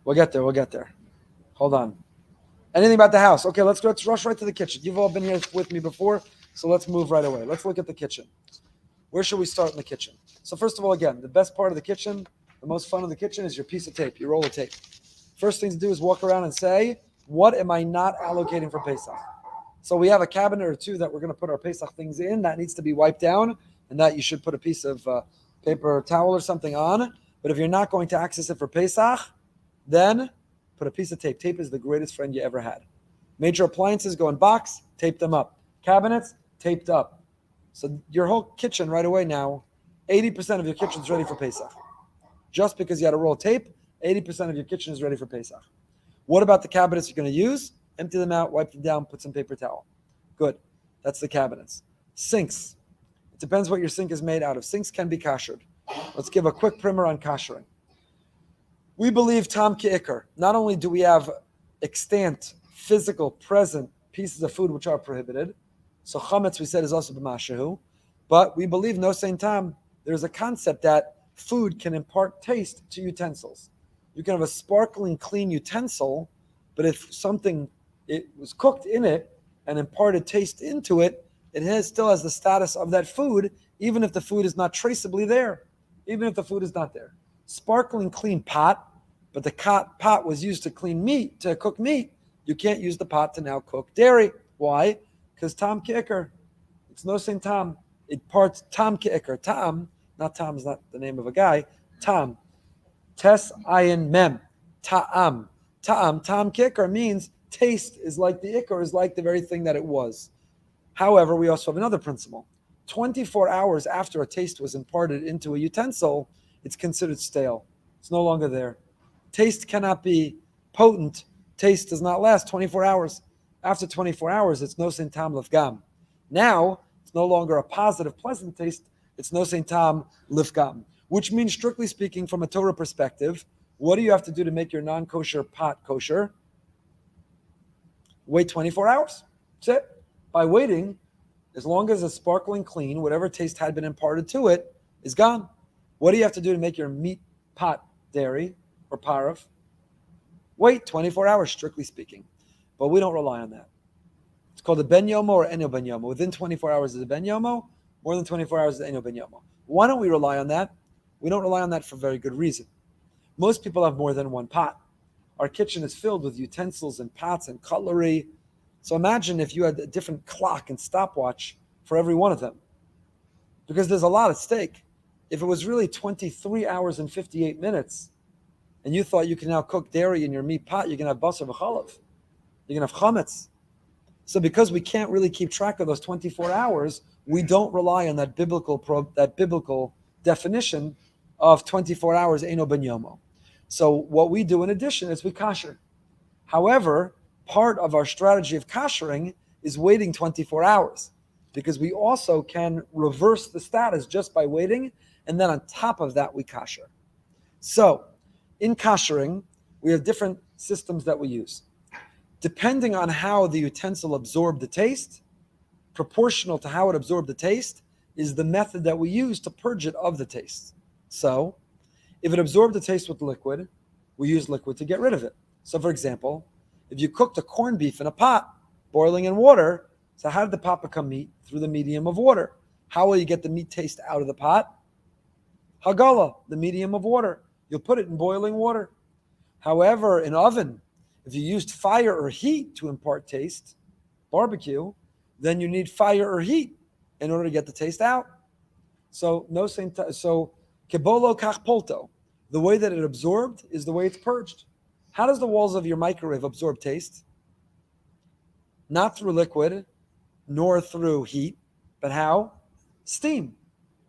A: We'll get there. Hold on. Anything about the house? Okay, let's rush right to the kitchen. You've all been here with me before, so let's move right away. Let's look at the kitchen. Where should we start in the kitchen? So first of all, again, the best part of the kitchen, the most fun of the kitchen is your piece of tape, your roll of tape. First thing to do is walk around and say, what am I not allocating for Pesach? So we have a cabinet or two that we're going to put our Pesach things in. That needs to be wiped down, and that you should put a piece of paper or towel or something on. But if you're not going to access it for Pesach, then put a piece of tape. Tape is the greatest friend you ever had. Major appliances go in box, tape them up. Cabinets, taped up. So your whole kitchen right away now, 80% of your kitchen is ready for Pesach. Just because you had a roll of tape, 80% of your kitchen is ready for Pesach. What about the cabinets you're going to use? Empty them out, wipe them down, put some paper towel. Good. That's the cabinets. Sinks. It depends what your sink is made out of. Sinks can be kashered. Let's give a quick primer on kashering. We believe tam ki'ikar. Not only do we have extant, physical, present pieces of food which are prohibited, so chametz we said is also b'mashahu, but we believe no same time there's a concept that food can impart taste to utensils. You can have a sparkling, clean utensil, but if it was cooked in it and imparted taste into it, still has the status of that food, even if the food is not traceably there, even if the food is not there. Sparkling, clean pot, but the pot was used to cook meat. You can't use the pot to now cook dairy. Why? Because tam ki'ikar. It's no same tam. It parts tam ki'ikar. Tam, not Tom is not the name of a guy. Tam. Tes ayin mem. Ta'am. Ta'am. Tam ki'ikar means taste is like the ikar, is like the very thing that it was. However, we also have another principle. 24 hours after a taste was imparted into a utensil, it's considered stale. It's no longer there. Taste cannot be potent. Taste does not last 24 hours. After 24 hours, it's no sein tam lifgam. Now, it's no longer a positive, pleasant taste. It's no sein tam lifgam, which means, strictly speaking, from a Torah perspective, what do you have to do to make your non-kosher pot kosher? Wait 24 hours. That's it. By waiting, as long as it's sparkling clean, whatever taste had been imparted to it is gone. What do you have to do to make your meat pot dairy or parav? Wait 24 hours, strictly speaking. But we don't rely on that. It's called a ben yomo or eno ben yomo. Within 24 hours is a ben yomo. More than 24 hours is eno ben yomo. Why don't we rely on that? We don't rely on that for very good reason. Most people have more than one pot. Our kitchen is filled with utensils and pots and cutlery. So imagine if you had a different clock and stopwatch for every one of them, because there's a lot at stake. If it was really 23 hours and 58 minutes, and you thought you can now cook dairy in your meat pot, you can have basar v'chalav, you can have chametz. So because we can't really keep track of those 24 hours, we don't rely on that biblical definition of 24 hours eno ben yomo. So what we do in addition is we kasher. However, part of our strategy of kashering is waiting 24 hours, because we also can reverse the status just by waiting, and then on top of that we kasher. So in kashering, we have different systems that we use. Depending on how the utensil absorbed the taste, proportional to how it absorbed the taste is the method that we use to purge it of the taste. So if it absorbed the taste with liquid, we use liquid to get rid of it. So for example, if you cooked a corned beef in a pot, boiling in water, so how did the pot become meat? Through the medium of water. How will you get the meat taste out of the pot? Hagala, the medium of water. You'll put it in boiling water. However, in oven, if you used fire or heat to impart taste, barbecue, then you need fire or heat in order to get the taste out. So kebolo kach polto, the way that it absorbed is the way it's purged. How does the walls of your microwave absorb taste? Not through liquid, nor through heat, but how? Steam.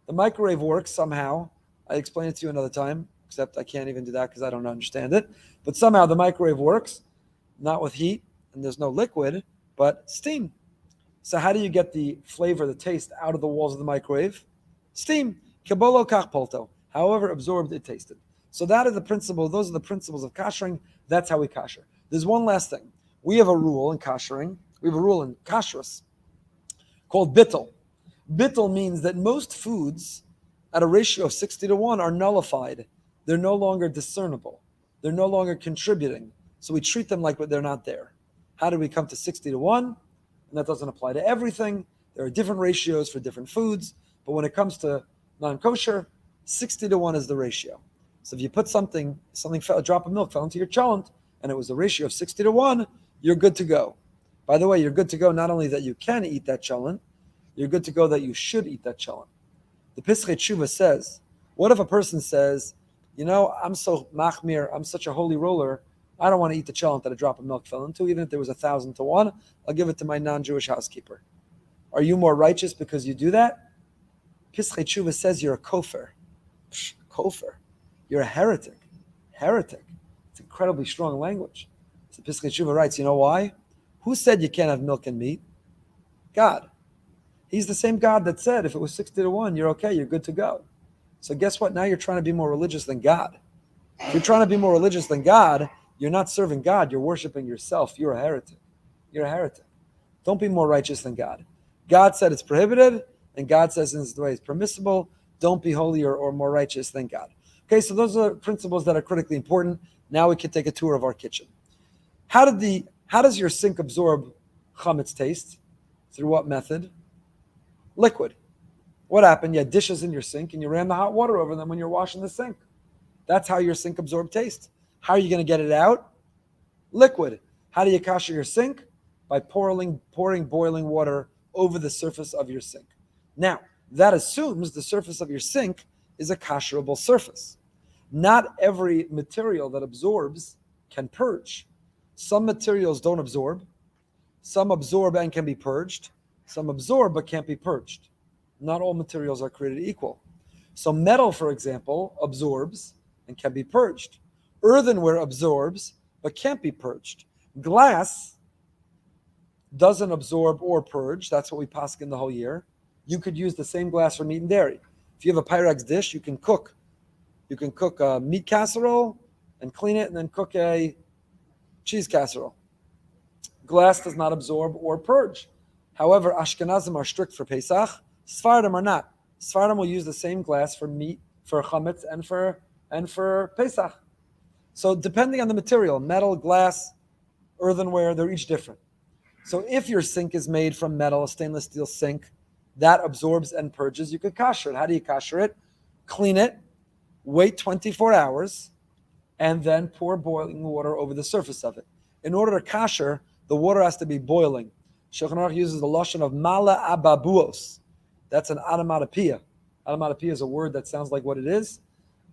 A: The microwave works somehow. I explain it to you another time, except I can't even do that because I don't understand it. But somehow the microwave works, not with heat, and there's no liquid, but steam. So how do you get the flavor, the taste out of the walls of the microwave? Steam. Kebolo kach polto. However absorbed it tasted. So that is the principle. Those are the principles of kashering. That's how we kasher. There's one last thing. We have a rule in kashering. We have a rule in kashrus called bittul. Bittul means that most foods at a ratio of 60-1 are nullified. They're no longer discernible. They're no longer contributing. So we treat them like they're not there. How do we come to 60-1? And that doesn't apply to everything. There are different ratios for different foods. But when it comes to non-kosher, 60-1 is the ratio. So if you put a drop of milk fell into your cholent, and it was a ratio of 60-1, you're good to go. By the way, you're good to go not only that you can eat that cholent, you're good to go that you should eat that cholent. The Pesach Tshuva says, what if a person says, I'm so machmir, I'm such a holy roller, I don't want to eat the cholent that a drop of milk fell into, even if there was 1,000-1, I'll give it to my non-Jewish housekeeper. Are you more righteous because you do that? Pesach Tshuva says you're a kofar. Kofar. You're a heretic. Heretic. It's incredibly strong language. So Pesach Tshuva writes, you know why? Who said you can't have milk and meat? God. He's the same God that said if it was 60-1, you're okay, you're good to go. So guess what? Now you're trying to be more religious than God. If you're trying to be more religious than God, you're not serving God, you're worshiping yourself. You're a heretic. You're a heretic. Don't be more righteous than God. God said it's prohibited, and God says in this way it's permissible. Don't be holier or more righteous than God. Okay, so those are principles that are critically important. Now we can take a tour of our kitchen. How does your sink absorb chametz taste? Through what method? Liquid. What happened? You had dishes in your sink and you ran the hot water over them when you're washing the sink. That's how your sink absorbed taste. How are you going to get it out? Liquid. How do you kasher your sink? By pouring boiling water over the surface of your sink. Now, that assumes the surface of your sink is a kasherable surface. Not every material that absorbs can purge. Some materials don't absorb. Some absorb and can be purged. Some absorb but can't be purged. Not all materials are created equal. So metal, for example, absorbs and can be purged. Earthenware absorbs but can't be purged. Glass doesn't absorb or purge. That's what we paskin the whole year. You could use the same glass for meat and dairy. If you have a Pyrex dish, you can cook. You can cook a meat casserole and clean it and then cook a cheese casserole. Glass does not absorb or purge. However, Ashkenazim are strict for Pesach. Sephardim are not. Sephardim will use the same glass for meat, for chametz, and for Pesach. So depending on the material, metal, glass, earthenware, they're each different. So if your sink is made from metal, a stainless steel sink, that absorbs and purges, you could kasher it. How do you kasher it? Clean it, wait 24 hours, and then pour boiling water over the surface of it. In order to kasher, the water has to be boiling. Shulchan Aruch uses the lashon of mala ababuos. That's an onomatopoeia. Onomatopoeia is a word that sounds like what it is.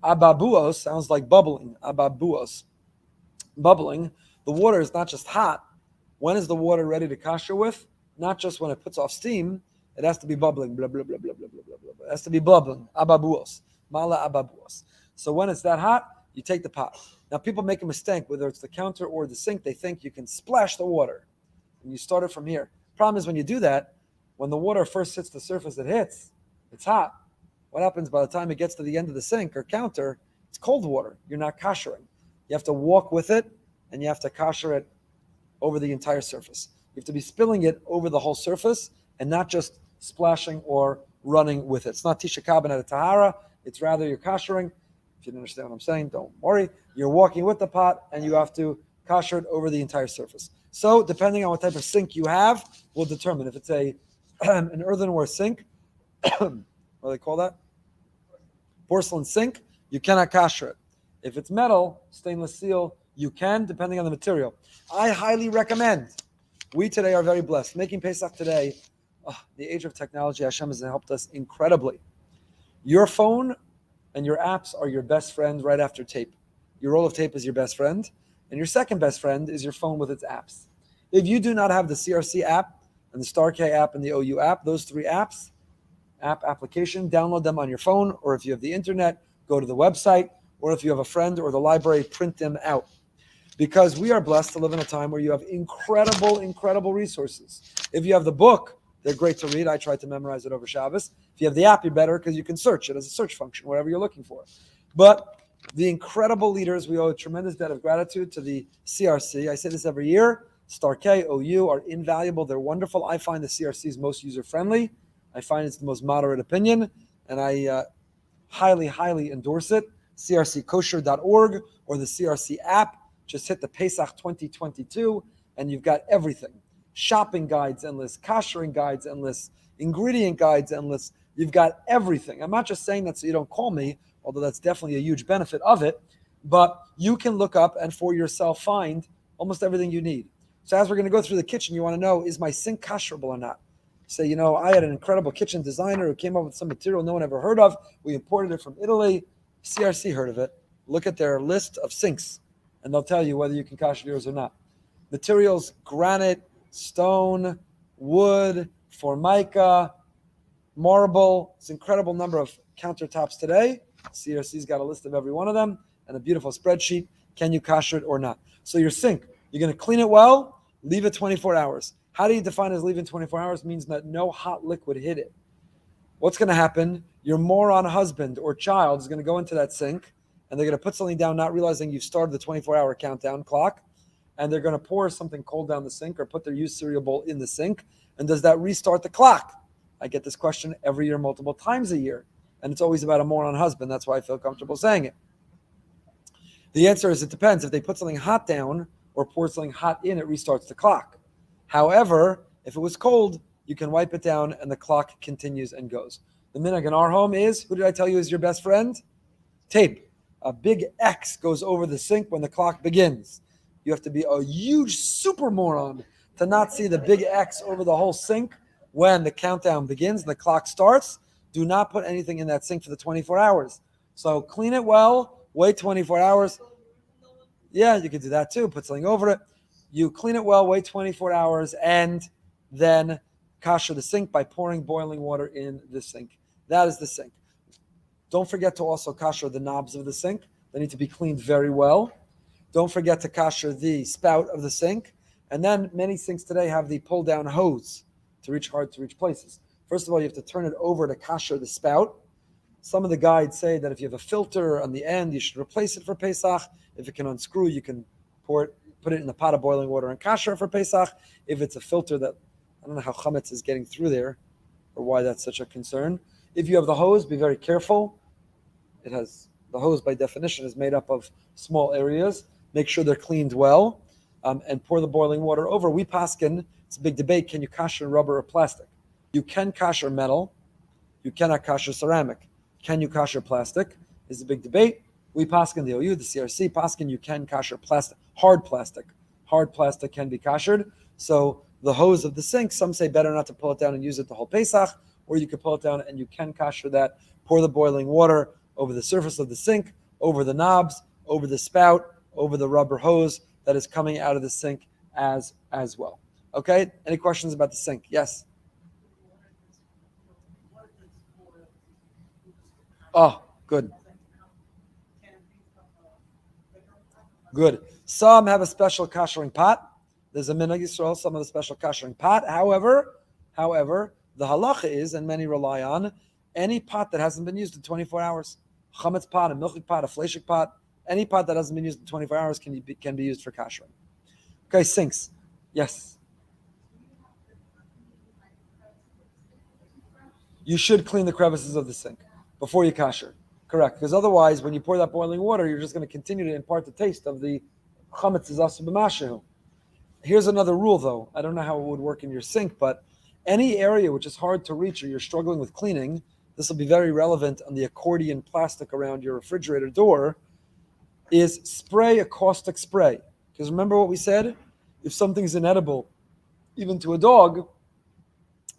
A: Ababuos sounds like bubbling. Ababuos. Bubbling. The water is not just hot. When is the water ready to kasher with? Not just when it puts off steam. It has to be bubbling. Blah, blah, blah, blah, blah, blah, blah, blah. It has to be bubbling. Ababuos. Mala ababuos. So when it's that hot, you take the pot. Now people make a mistake, whether it's the counter or the sink, they think you can splash the water. And you start it from here. Problem is when you do that, when the water first hits the surface, it's hot. What happens by the time it gets to the end of the sink or counter? It's cold water. You're not kashering. You have to walk with it, and you have to kasher it over the entire surface. You have to be spilling it over the whole surface and not just splashing or running with it. It's not Tisha Kabin at a Tahara. It's rather you're kashering. If you didn't understand what I'm saying, don't worry. You're walking with the pot, and you have to kasher it over the entire surface. So depending on what type of sink you have, will determine if it's an earthenware sink, what do they call that? Porcelain sink, you cannot kasher it. If it's metal, stainless steel, you can, depending on the material. I highly recommend. We today are very blessed. Making Pesach today, the age of technology, Hashem has helped us incredibly. Your phone and your apps are your best friend right after tape. Your roll of tape is your best friend, and your second best friend is your phone with its apps. If you do not have the CRC app and the StarK app and the OU app, those three apps, application, download them on your phone, or if you have the internet, go to the website, or if you have a friend or the library, print them out. Because we are blessed to live in a time where you have incredible, incredible resources. If you have the book, they're great to read. I tried to memorize it over Shabbos. If you have the app, you're better because you can search it as a search function, whatever you're looking for. But the incredible leaders, we owe a tremendous debt of gratitude to the CRC. I say this every year. StarK, OU are invaluable. They're wonderful. I find the CRC is most user-friendly. I find it's the most moderate opinion, and I highly, highly endorse it. crckosher.org or the CRC app. Just hit the Pesach 2022, and you've got everything. Shopping guides endless, kashering guides endless, ingredient guides endless. You've got everything. I'm not just saying that so you don't call me, although that's definitely a huge benefit of it, but you can look up and for yourself find almost everything you need. So as we're going to go through the kitchen, you want to know, is my sink kasherable or not? Say, I had an incredible kitchen designer who came up with some material no one ever heard of. We imported it from Italy. CRC heard of it. Look at their list of sinks, and they'll tell you whether you can kasher yours or not. Materials, granite, stone, wood, formica, marble. It's an incredible number of countertops today. CRC's got a list of every one of them and a beautiful spreadsheet. Can you kasher it or not? So your sink, you're going to clean it well, leave it 24 hours. How do you define as leaving 24 hours? It means that no hot liquid hit it. What's going to happen? Your moron husband or child is going to go into that sink, and they're going to put something down, not realizing you've started the 24-hour countdown clock, and they're going to pour something cold down the sink or put their used cereal bowl in the sink. And does that restart the clock? I get this question every year, multiple times a year, and it's always about a moron husband. That's why I feel comfortable saying it. The answer is it depends. If they put something hot down or pour something hot in, it restarts the clock. However, if it was cold, you can wipe it down and the clock continues and goes. The minhag in our home is, who did I tell you is your best friend? Tape. A big X goes over the sink when the clock begins. You have to be a huge super moron to not see the big X over the whole sink when the countdown begins and the clock starts. Do not put anything in that sink for the 24 hours. So clean it well, wait 24 hours. Yeah, you can do that too. Put something over it. You clean it well, wait 24 hours, and then kasher the sink by pouring boiling water in the sink. That is the sink. Don't forget to also kasher the knobs of the sink. They need to be cleaned very well. Don't forget to kasher the spout of the sink. And then many sinks today have the pull-down hose to reach hard-to-reach places. First of all, you have to turn it over to kasher the spout. Some of the guides say that if you have a filter on the end, you should replace it for Pesach. If it can unscrew, you can put it in the pot of boiling water and kasher for Pesach. If it's a filter that, I don't know how chametz is getting through there or why that's such a concern. If you have the hose, be very careful. The hose by definition is made up of small areas. Make sure they're cleaned well and pour the boiling water over. We paskin, it's a big debate, can you kasher rubber or plastic? You can kasher metal. You cannot kasher ceramic. Can you kasher plastic? Is a big debate. We paskin the OU, the CRC paskin, you can kasher plastic. Hard plastic. Hard plastic can be kashered. So the hose of the sink, some say better not to pull it down and use it the whole Pesach, or you could pull it down and you can kasher that. Pour the boiling water over the surface of the sink, over the knobs, over the spout, over the rubber hose that is coming out of the sink as well. Okay? Any questions about the sink? Yes? Oh, good. Good. Some have a special kashering pot. There's a minhag Yisrael, some of the special kashering pot. However, the halacha is, and many rely on, any pot that hasn't been used in 24 hours. Chametz pot, a milchik pot, a fleshik pot, any pot that hasn't been used in 24 hours can be used for kashering. Okay, sinks. Yes. You should clean the crevices of the sink before you kasher. Correct, because otherwise, when you pour that boiling water, you're just going to continue to impart the taste of the chametz zasu b'mashehu. Here's another rule, though. I don't know how it would work in your sink, but any area which is hard to reach or you're struggling with cleaning, this will be very relevant on the accordion plastic around your refrigerator door, is spray a caustic spray. Because remember what we said? If something's inedible, even to a dog,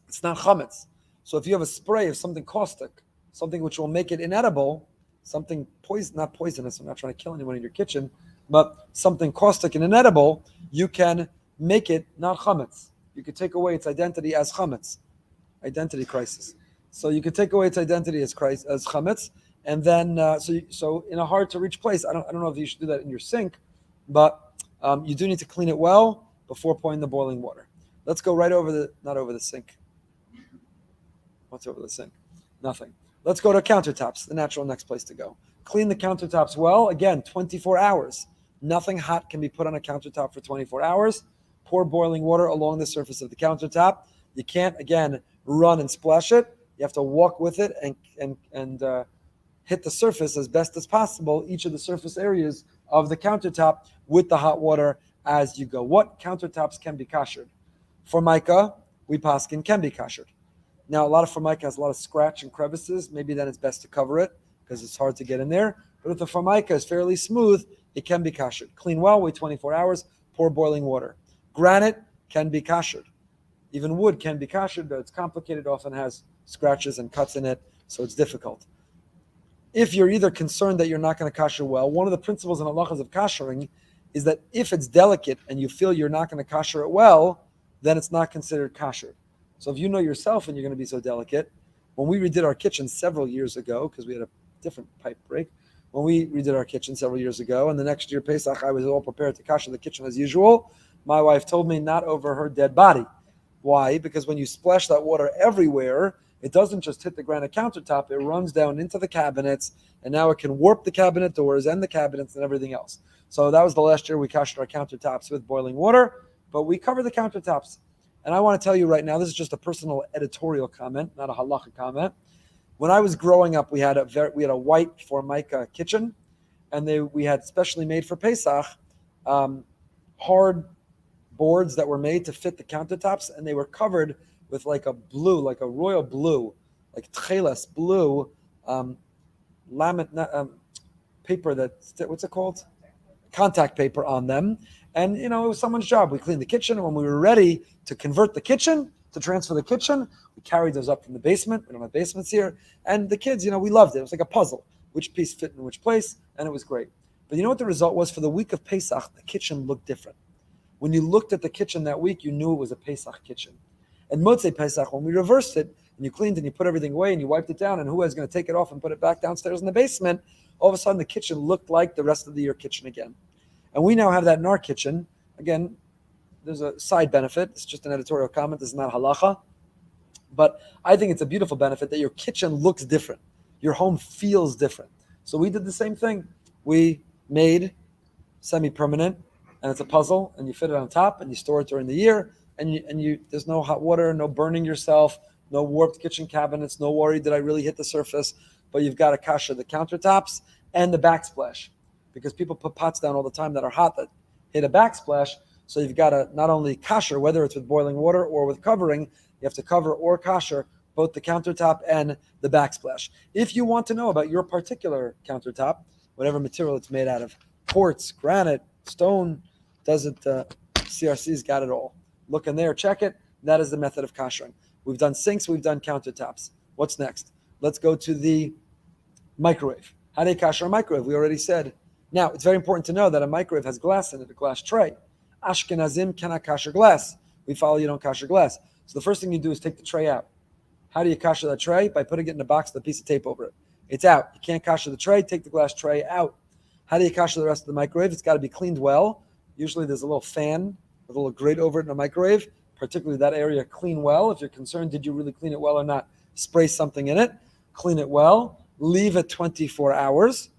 A: it's not chametz. So if you have a spray of something caustic, something which will make it inedible, something not poisonous, I'm not trying to kill anyone in your kitchen, but something caustic and inedible, you can make it not chametz. You could take away its identity as chametz. Identity crisis. So you could take away its identity as chametz, and then so in a hard to reach place, I don't know if you should do that in your sink, but you do need to clean it well before pouring the boiling water. Let's go right over not over the sink. What's over the sink? Nothing. Let's go to countertops, the natural next place to go. Clean the countertops well. Again, 24 hours. Nothing hot can be put on a countertop for 24 hours. Pour boiling water along the surface of the countertop. You can't, again, run and splash it. You have to walk with it and hit the surface as best as possible, each of the surface areas of the countertop with the hot water as you go. What countertops can be kashered? Formica, we paskin, can be kashered. Now, a lot of formica has a lot of scratch and crevices. Maybe then it's best to cover it because it's hard to get in there. But if the formica is fairly smooth, it can be kashered. Clean well, wait 24 hours, pour boiling water. Granite can be kashered. Even wood can be kashered, but it's complicated, often has scratches and cuts in it, so it's difficult. If you're either concerned that you're not going to kasher well, one of the principles in halachas of kashering is that if it's delicate and you feel you're not going to kasher it well, then it's not considered kasher. So if you know yourself and you're going to be so delicate, when we redid our kitchen several years ago, because we had a different pipe break, when we redid our kitchen several years ago, and the next year Pesach, I was all prepared to kasher the kitchen as usual, my wife told me not over her dead body. Why? Because when you splash that water everywhere, it doesn't just hit the granite countertop, it runs down into the cabinets, and now it can warp the cabinet doors and the cabinets and everything else. So that was the last year we kashed our countertops with boiling water, but we cover the countertops. And I want to tell you right now, this is just a personal editorial comment, not a halacha comment. When I was growing up, we had a white formica kitchen, and we had specially made for Pesach hard boards that were made to fit the countertops, and they were covered with like a royal blue, like tcheles blue, paper what's it called? Contact paper on them. And, it was someone's job. We cleaned the kitchen, and when we were ready to convert the kitchen, to transfer the kitchen, we carried those up from the basement. We don't have basements here. And the kids, we loved it. It was like a puzzle. Which piece fit in which place, and it was great. But you know what the result was? For the week of Pesach, the kitchen looked different. When you looked at the kitchen that week, you knew it was a Pesach kitchen. And Motzei Pesach, when we reversed it, and you cleaned and you put everything away and you wiped it down, and who is going to take it off and put it back downstairs in the basement, all of a sudden the kitchen looked like the rest of the year kitchen again. And we now have that in our kitchen. Again, there's a side benefit. It's just an editorial comment. This is not halacha. But I think it's a beautiful benefit that your kitchen looks different. Your home feels different. So we did the same thing. We made semi-permanent, and it's a puzzle, and you fit it on top, and you store it during the year, and you there's no hot water, no burning yourself, no warped kitchen cabinets, no worry did I really hit the surface, but you've got to kasher the countertops and the backsplash, because people put pots down all the time that are hot that hit a backsplash, so you've got to not only kasher, whether it's with boiling water or with covering, you have to cover or kasher both the countertop and the backsplash. If you want to know about your particular countertop, whatever material it's made out of, quartz, granite, stone, CRC's got it all. Look in there, check it. That is the method of kashering. We've done sinks, we've done countertops. What's next? Let's go to the microwave. How do you kasher a microwave? We already said. Now, it's very important to know that a microwave has glass in it, a glass tray. Ashkenazim cannot kasher glass. We follow you don't kasher glass. So the first thing you do is take the tray out. How do you kasher that tray? By putting it in a box with a piece of tape over it. It's out. You can't kasher the tray, take the glass tray out. How do you kasher the rest of the microwave? It's got to be cleaned well. Usually there's a little fan with a little grate over it in a microwave, particularly that area, clean well. If you're concerned, did you really clean it well or not? Spray something in it, clean it well, leave it 24 hours.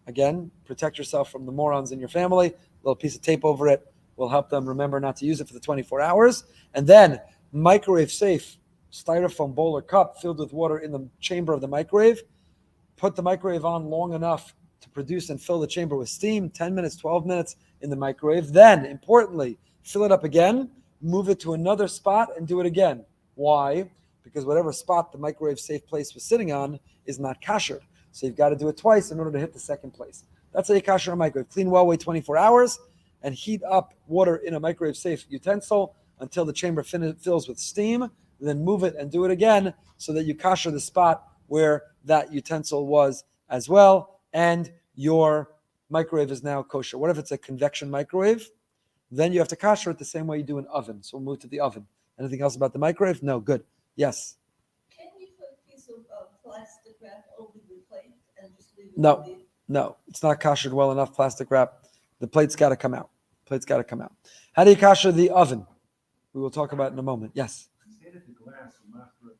A: Again, protect yourself from the morons in your family. A little piece of tape over it will help them remember not to use it for the 24 hours. And then microwave safe, styrofoam bowl or cup filled with water in the chamber of the microwave. Put the microwave on long enough to produce and fill the chamber with steam, 10 minutes, 12 minutes in the microwave. Then, importantly, fill it up again, move it to another spot and do it again. Why? Because whatever spot the microwave safe place was sitting on is not kasher. So you've got to do it twice in order to hit the second place. That's how you kasher a microwave. Clean well, wait 24 hours, and heat up water in a microwave safe utensil until the chamber fills with steam. Then move it and do it again so that you kasher the spot where that utensil was as well, and your microwave is now kosher. What if it's a convection microwave? Then you have to kasher it the same way you do an oven. So we'll move to the oven. Anything else about the microwave? No, good. Yes?
C: Can you put a piece of plastic wrap over the plate and just leave it?
A: No, no. It's not kashered well enough, plastic wrap. The plate's got to come out. Plate's got to come out. How do you kasher the oven? We will talk about it in a moment. Yes?
B: Say that the glass, not the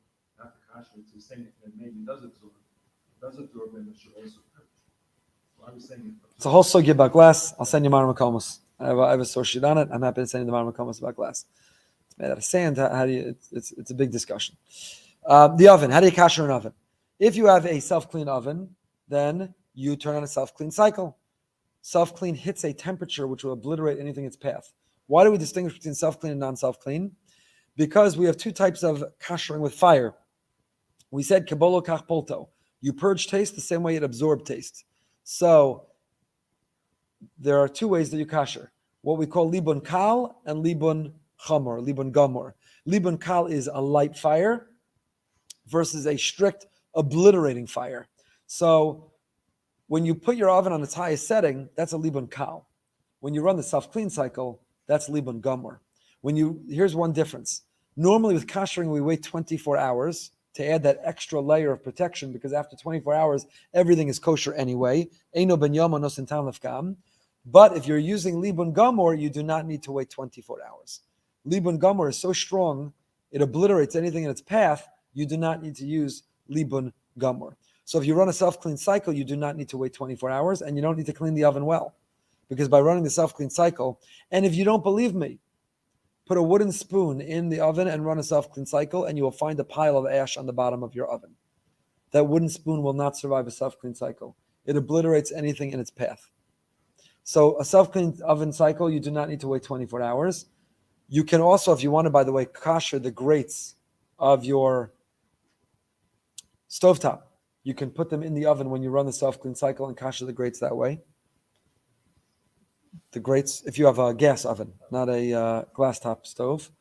B: kasher, it's saying that maybe does absorb and it should also cook. So I was saying
A: It's a whole sugya about glass. I'll send you Mara Makomos. I have a source sheet on it. I'm happy to send you the Mara Makomos about glass. It's made out of sand. How do you? It's a big discussion. The oven. How do you kasher an oven? If you have a self-clean oven, then you turn on a self-clean cycle. Self-clean hits a temperature which will obliterate anything in its path. Why do we distinguish between self-clean and non-self-clean? Because we have two types of kashering with fire. We said kabolo kach polto. You purge taste the same way it absorbed taste. So there are two ways that you kasher. What we call libun kal and libun chamor, libun gomor. Libun kal is a light fire versus a strict obliterating fire. So when you put your oven on its highest setting, that's a libun kal. When you run the self-clean cycle, that's libun gomor. Here's one difference. Normally with kashering, we wait 24 hours to add that extra layer of protection, because after 24 hours, everything is kosher anyway. Eino ben yoma no sintam lefkam. But if you're using libun gomor, you do not need to wait 24 hours. Libun gomor is so strong, it obliterates anything in its path. You do not need to use libun gomor. So if you run a self-clean cycle, you do not need to wait 24 hours, and you don't need to clean the oven well. Because by running the self-clean cycle, and if you don't believe me, put a wooden spoon in the oven and run a self-clean cycle, and you will find a pile of ash on the bottom of your oven. That wooden spoon will not survive a self-clean cycle. It obliterates anything in its path. So a self-clean oven cycle, you do not need to wait 24 hours. You can also, if you want to, by the way, kasher the grates of your stovetop. You can put them in the oven when you run the self-clean cycle and kasher the grates that way. The grates, if you have a gas oven, not a glass top stove,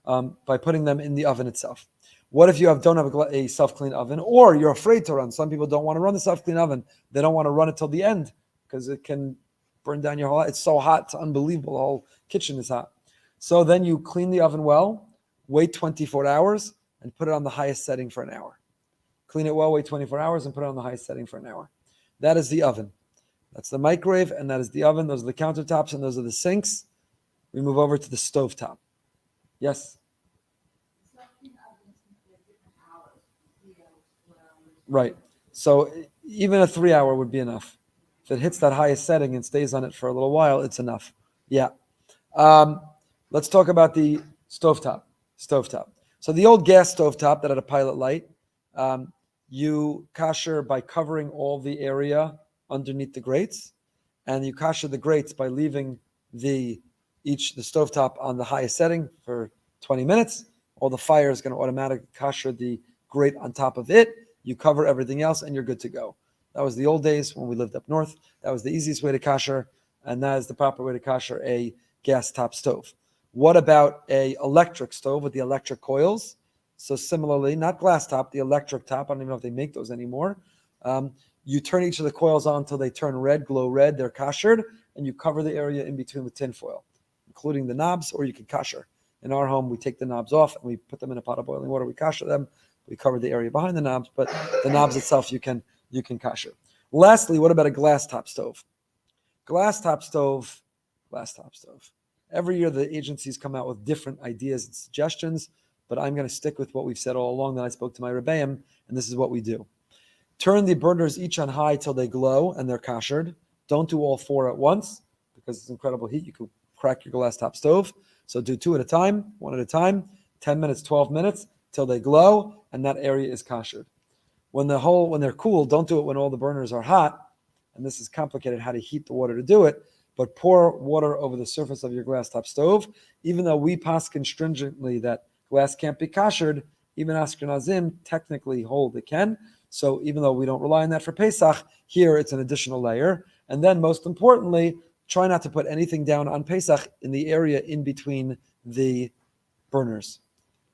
A: by putting them in the oven itself. What if you don't have a self-clean oven, or you're afraid to run? Some people don't want to run the self-clean oven. They don't want to run it till the end because it can burn down your whole. It's so hot, it's unbelievable. The whole kitchen is hot. So then you clean the oven well, wait 24 hours, and put it on the highest setting for an hour. Clean it well, wait 24 hours, and put it on the highest setting for an hour. That is the oven. That's the microwave, and that is the oven. Those are the countertops, and those are the sinks. We move over to the stovetop. Yes? Right. So even a 3 hour would be enough. If it hits that highest setting and stays on it for a little while, it's enough. Yeah. Let's talk about the stovetop. So the old gas stovetop that had a pilot light, you kasher by covering all the area underneath the grates, and you kasher the grates by leaving the stovetop on the highest setting for 20 minutes. All the fire is going to automatically kasher the grate on top of it. You cover everything else, and you're good to go. That was the old days when we lived up north. That was the easiest way to kasher, and that is the proper way to kasher a gas top stove. What about a electric stove with the electric coils? So similarly, not glass top, the electric top. I don't even know if they make those anymore. You turn each of the coils on until they turn red, glow red. They're kashered, and you cover the area in between with tin foil, including the knobs, or you can kasher. In our home, we take the knobs off and we put them in a pot of boiling water. We kasher them. We cover the area behind the knobs, but the knobs itself you can kasher. Lastly, what about a glass top stove? Glass top stove. Every year the agencies come out with different ideas and suggestions, but I'm going to stick with what we've said all along that I spoke to my Rebbeim, and this is what we do. Turn the burners each on high till they glow and they're kashered. Don't do all four at once because it's incredible heat. You can crack your glass top stove. So do two at a time, one at a time, 10 minutes, 12 minutes till they glow, and that area is kashered. When they're cool, don't do it when all the burners are hot, and this is complicated how to heat the water to do it, but pour water over the surface of your glass top stove. Even though we paskin stringently that glass can't be kashered, even Ashkenazim technically hold it can. So even though we don't rely on that for Pesach, here it's an additional layer. And then most importantly, try not to put anything down on Pesach in the area in between the burners.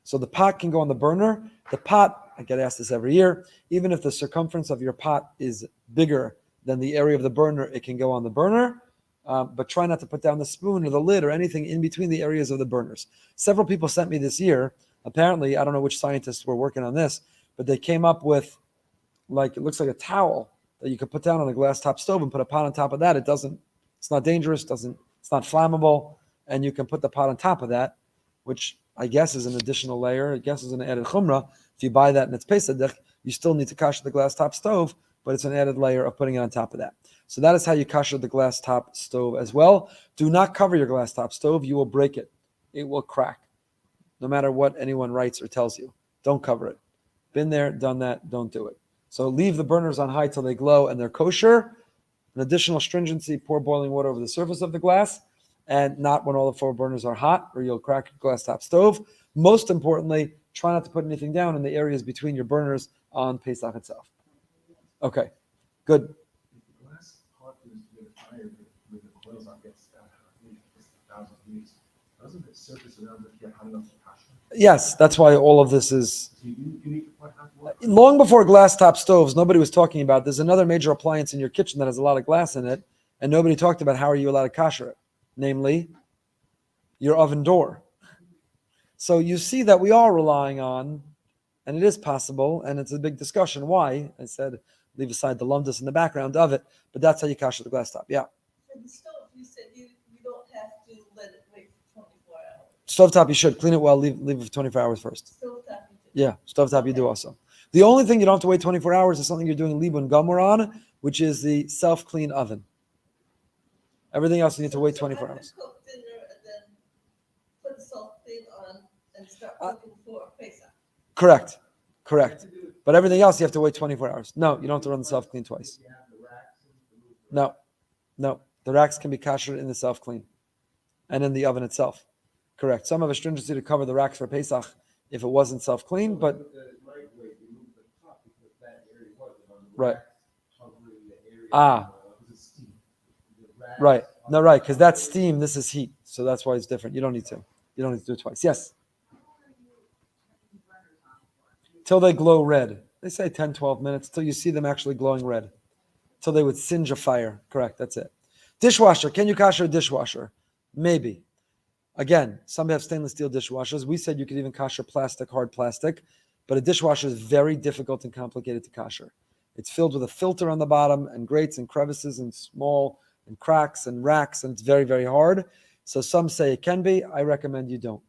A: So the pot can go on the burner. The pot, I get asked this every year, even if the circumference of your pot is bigger than the area of the burner, it can go on the burner. But try not to put down the spoon or the lid or anything in between the areas of the burners. Several people sent me this year. Apparently, I don't know which scientists were working on this, but they came up with, it looks like a towel that you could put down on a glass top stove and put a pot on top of that. It's not dangerous, it's not flammable, and you can put the pot on top of that, which I guess is an additional layer. I guess is an added chumrah. If you buy that and it's Pesach, you still need to kasher the glass top stove, but it's an added layer of putting it on top of that. So that is how you kasher the glass top stove as well. Do not cover your glass top stove. You will break it. It will crack. No matter what anyone writes or tells you. Don't cover it. Been there, done that, don't do it. So leave the burners on high till they glow and they're kosher. An additional stringency, pour boiling water over the surface of the glass, and not when all the four burners are hot or you'll crack your glass top stove. Most importantly, try not to put anything down in the areas between your burners on Pesach itself. Okay, good.
B: The glass pot is with fire with the coils on gets 1,000 degrees. Doesn't it surface around if you're hot enough to kasher?
A: Yes, that's why all of this is.
B: So you need to put hot water.
A: Long before glass top stoves, nobody was talking about there's another major appliance in your kitchen that has a lot of glass in it, and nobody talked about how are you allowed to kasher it, namely your oven door. So you see that we are relying on, and it is possible, and it's a big discussion. Why? I said leave aside the lumdus in the background of it, but that's how you kasher the glass top. Yeah.
C: For the stove, you said you don't have to let it wait for 24 hours.
A: Stovetop, you should clean it well, leave it for 24 hours first.
C: Stovetop, you do.
A: Yeah, stovetop you do also. The only thing you don't have to wait 24 hours is something you're doing libun gamur on, which is the self-clean oven. Everything else you need to wait 24 hours.
C: Cook dinner and then put the salt thing on and start cooking for Pesach.
A: Correct. But everything else you have to wait 24 hours. No, you don't have to run the self-clean twice. No. The racks can be kashered in the self-clean and in the oven itself. Correct. Some have a stringency to cover the racks for Pesach if it wasn't self-clean, but right. Right. No, right, because that's steam, this is heat. So that's why it's different. You don't need to do it twice. Yes. Till they glow red. They say 10, 12 minutes till you see them actually glowing red. Till they would singe a fire. Correct, that's it. Dishwasher. Can you kasher a dishwasher? Maybe. Again, some have stainless steel dishwashers. We said you could even kasher plastic, hard plastic, but a dishwasher is very difficult and complicated to kasher. It's filled with a filter on the bottom and grates and crevices and small and cracks and racks, and it's very, very hard. So some say it can be. I recommend you don't.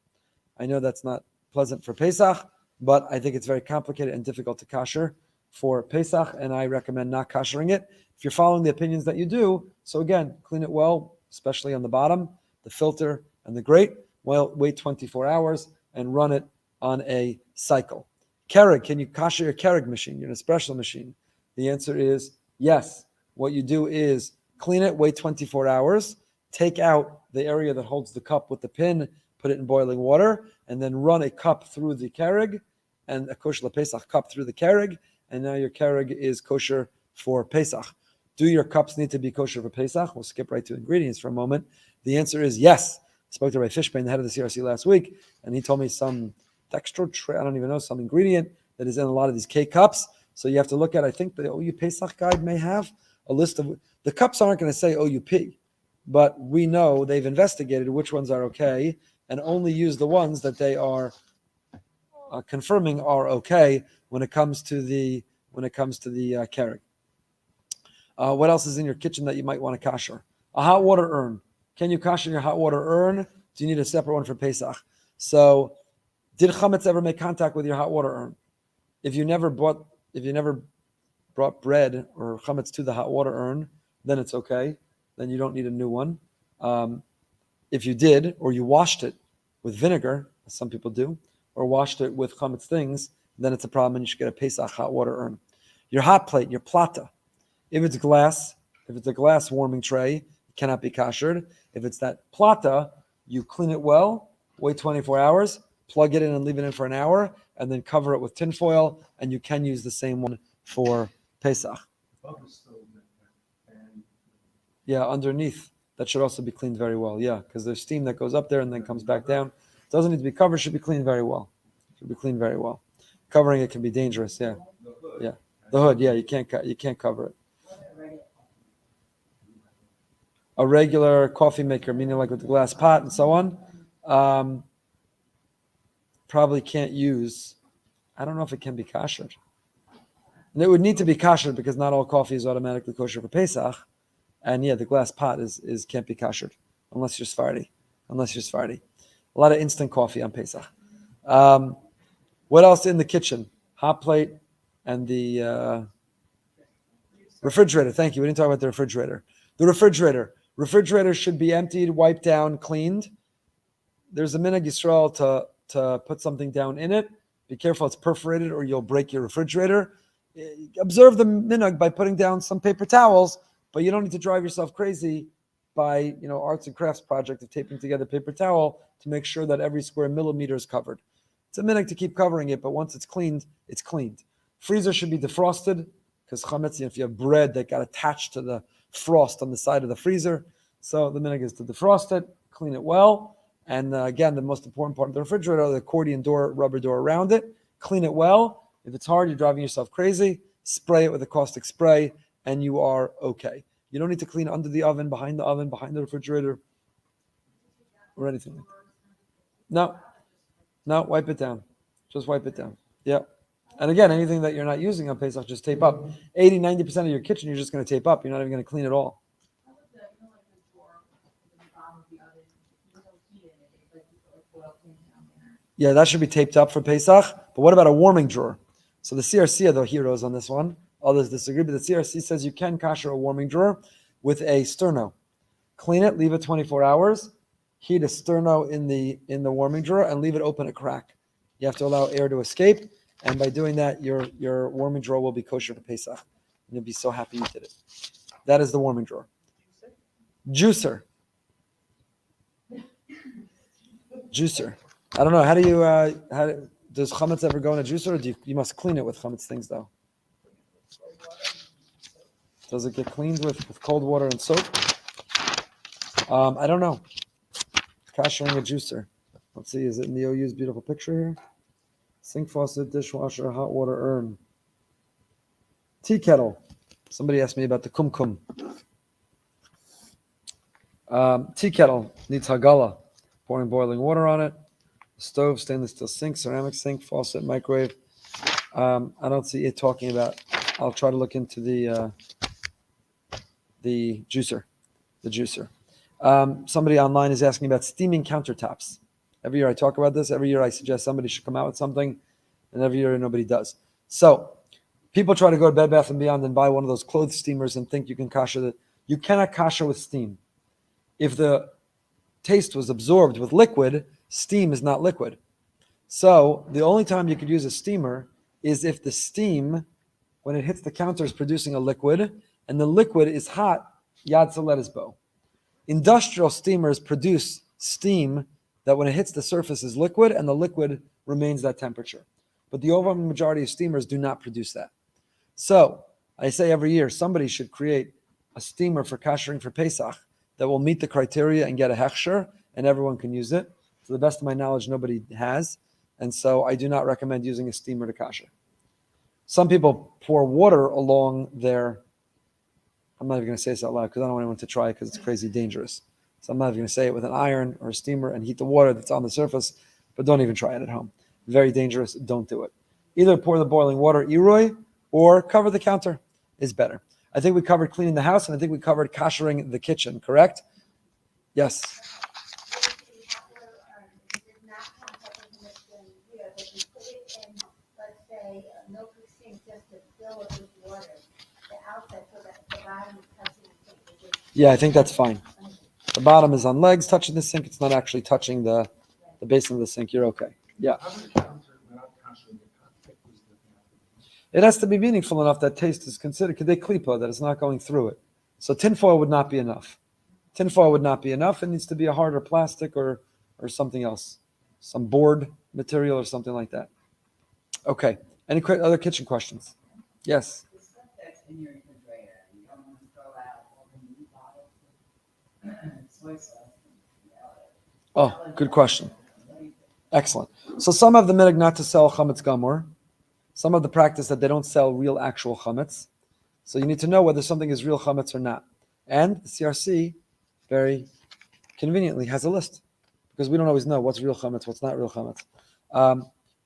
A: I know that's not pleasant for Pesach, but I think it's very complicated and difficult to kasher for Pesach, and I recommend not kashering it. If you're following the opinions that you do, so again, clean it well, especially on the bottom, the filter and the grate. Well, wait 24 hours and run it on a cycle. Keurig, can you kasher your Keurig machine, your espresso machine? The answer is yes. What you do is clean it, wait 24 hours, take out the area that holds the cup with the pin, put it in boiling water, and then run a cup through the Keurig, and a kosher Pesach cup through the Keurig, and now your Keurig is kosher for Pesach. Do your cups need to be kosher for Pesach? We'll skip right to ingredients for a moment. The answer is yes. I spoke to Ray Fishbane, the head of the CRC last week, and he told me some I don't even know, some ingredient that is in a lot of these K cups. So you have to look at, I think the OU Pesach guide may have a list of, the cups aren't going to say OUP, but we know they've investigated which ones are okay and only use the ones that they are confirming are okay when it comes to the Keurig. What else is in your kitchen that you might want to kasher? A hot water urn. Can you kasher your hot water urn? Do you need a separate one for Pesach? So, did chametz ever make contact with your hot water urn? If you never brought bread or chametz to the hot water urn, then it's okay. Then you don't need a new one. If you did, or you washed it with vinegar, as some people do, or washed it with chametz things, then it's a problem, and you should get a Pesach hot water urn. Your hot plate, your plata. If it's a glass warming tray, it cannot be kashered. If it's that plata, you clean it well, wait 24 hours, plug it in and leave it in for an hour, and then cover it with tin foil, and you can use the same one for Pesach. Yeah, underneath. That should also be cleaned very well, yeah, because there's steam that goes up there and then comes back down. It doesn't need to be covered, should be cleaned very well. Covering it can be dangerous, yeah. Yeah. The hood, yeah, you can't cover it. A regular coffee maker, meaning like with the glass pot and so on, probably can't use. I don't know if it can be kashered. And it would need to be kashered because not all coffee is automatically kosher for Pesach. And yeah, the glass pot is can't be kashered unless you're Sephardi. A lot of instant coffee on Pesach. What else in the kitchen? Hot plate and the refrigerator. Thank you. We didn't talk about the refrigerator. The refrigerator should be emptied, wiped down, cleaned. There's a minhag Yisrael to put something down in it. Be careful, it's perforated or you'll break your refrigerator. Observe the minhag by putting down some paper towels, but you don't need to drive yourself crazy by arts and crafts project of taping together paper towel to make sure that every square millimeter is covered. It's a minhag to keep covering it, but once it's cleaned, it's cleaned. Freezer should be defrosted because chametz, if you have bread that got attached to the frost on the side of the freezer, so the minhag is to defrost it, clean it well. And again, the most important part of the refrigerator, the accordion door, rubber door around it. Clean it well. If it's hard, you're driving yourself crazy, spray it with a caustic spray, and you are okay. You don't need to clean under the oven, behind the refrigerator, or anything like that. No, wipe it down. Just wipe it down. Yeah. And again, anything that you're not using on Pesach, just tape up. 80-90% of your kitchen, you're just going to tape up. You're not even going to clean it all. Yeah, that should be taped up for Pesach. But what about a warming drawer? So the CRC are the heroes on this one. Others disagree, but the CRC says you can kasher a warming drawer with a sterno. Clean it, leave it 24 hours, heat a sterno in the warming drawer, and leave it open a crack. You have to allow air to escape, and by doing that, your warming drawer will be kosher for Pesach. And you'll be so happy you did it. That is the warming drawer. Juicer. I don't know. How does chametz ever go in a juicer? Or you must clean it with chametz things though? Does it get cleaned with cold water and soap? I don't know. Kashering a juicer. Let's see. Is it in the OU's beautiful picture here? Sink faucet, dishwasher, hot water urn, tea kettle. Somebody asked me about the kumkum. Tea kettle needs hagala. pouring boiling water on it. Stove, stainless steel sink, ceramic sink, faucet, microwave. I don't see it talking about. I'll try to look into the juicer, the juicer. Somebody online is asking about steaming countertops. Every year I talk about this. Every year I suggest somebody should come out with something, and every year nobody does. So people try to go to Bed Bath & Beyond and buy one of those clothes steamers and think you can kasher that. You cannot kasher with steam. If the taste was absorbed with liquid, steam is not liquid. So the only time you could use a steamer is if the steam, when it hits the counter, is producing a liquid, and the liquid is hot, yad saledisbo. Industrial steamers produce steam that when it hits the surface is liquid, and the liquid remains that temperature. But the overwhelming majority of steamers do not produce that. So I say every year, somebody should create a steamer for kashering for Pesach that will meet the criteria and get a hechsher, and everyone can use it. To the best of my knowledge, nobody has. And so I do not recommend using a steamer to kasher. Some people pour water along their, I'm not even going to say this out loud because I don't want anyone to try it because it's crazy dangerous. So I'm not even going to say it with an iron or a steamer and heat the water that's on the surface, but don't even try it at home. Very dangerous. Don't do it. Either pour the boiling water, Eroy, or cover the counter is better. I think we covered cleaning the house, and I think we covered kashering the kitchen, correct? Yes. Yeah, I think that's fine. The bottom is on legs touching the sink. It's not actually touching the basin of the sink. You're okay. Yeah.
B: How would a counter without kashering the counter was different?
A: It has to be meaningful enough that taste is considered kadei klipa, that it's not going through it. So tinfoil would not be enough. Tinfoil would not be enough. It needs to be a harder plastic or something else, some board material or something like that. Okay. Any other kitchen questions? Yes.
D: The stuff that's in your refrigerator, you don't want to throw out all the new bottles of soy sauce.
A: Oh, good question. Excellent. So some have the minhag not to sell chametz gamor. Some of the practice that they don't sell real actual chametz. So you need to know whether something is real chametz or not. And the CRC very conveniently has a list because we don't always know what's real chametz, what's not real chametz.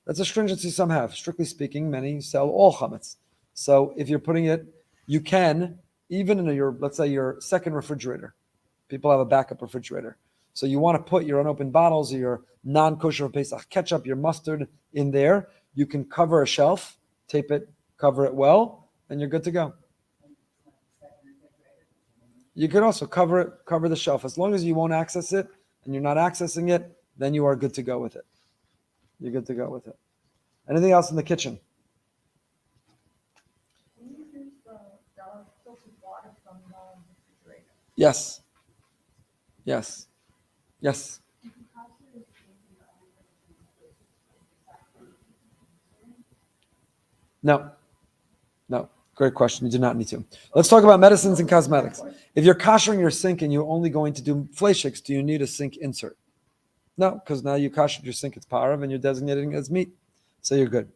A: That's a stringency some have. Strictly speaking, many sell all chametz. So if you're putting it, you can, even in your, let's say your second refrigerator. People have a backup refrigerator. So you want to put your unopened bottles or your non-kosher Pesach ketchup, your mustard in there. You can cover a shelf, tape it, cover it well, and you're good to go. You could also cover the shelf. As long as you won't access it and you're not accessing it, then you are good to go with it. You're good to go with it. Anything else in the kitchen?
C: Can you use the filtered water from the refrigerator?
A: Yes. Yes. Yes. No. Great question. You do not need to. Let's talk about medicines and cosmetics. If you're kashering your sink and you're only going to do fleishiks, do you need a sink insert? No, because now you kashered your sink, it's parav, and you're designating it as meat. So you're good.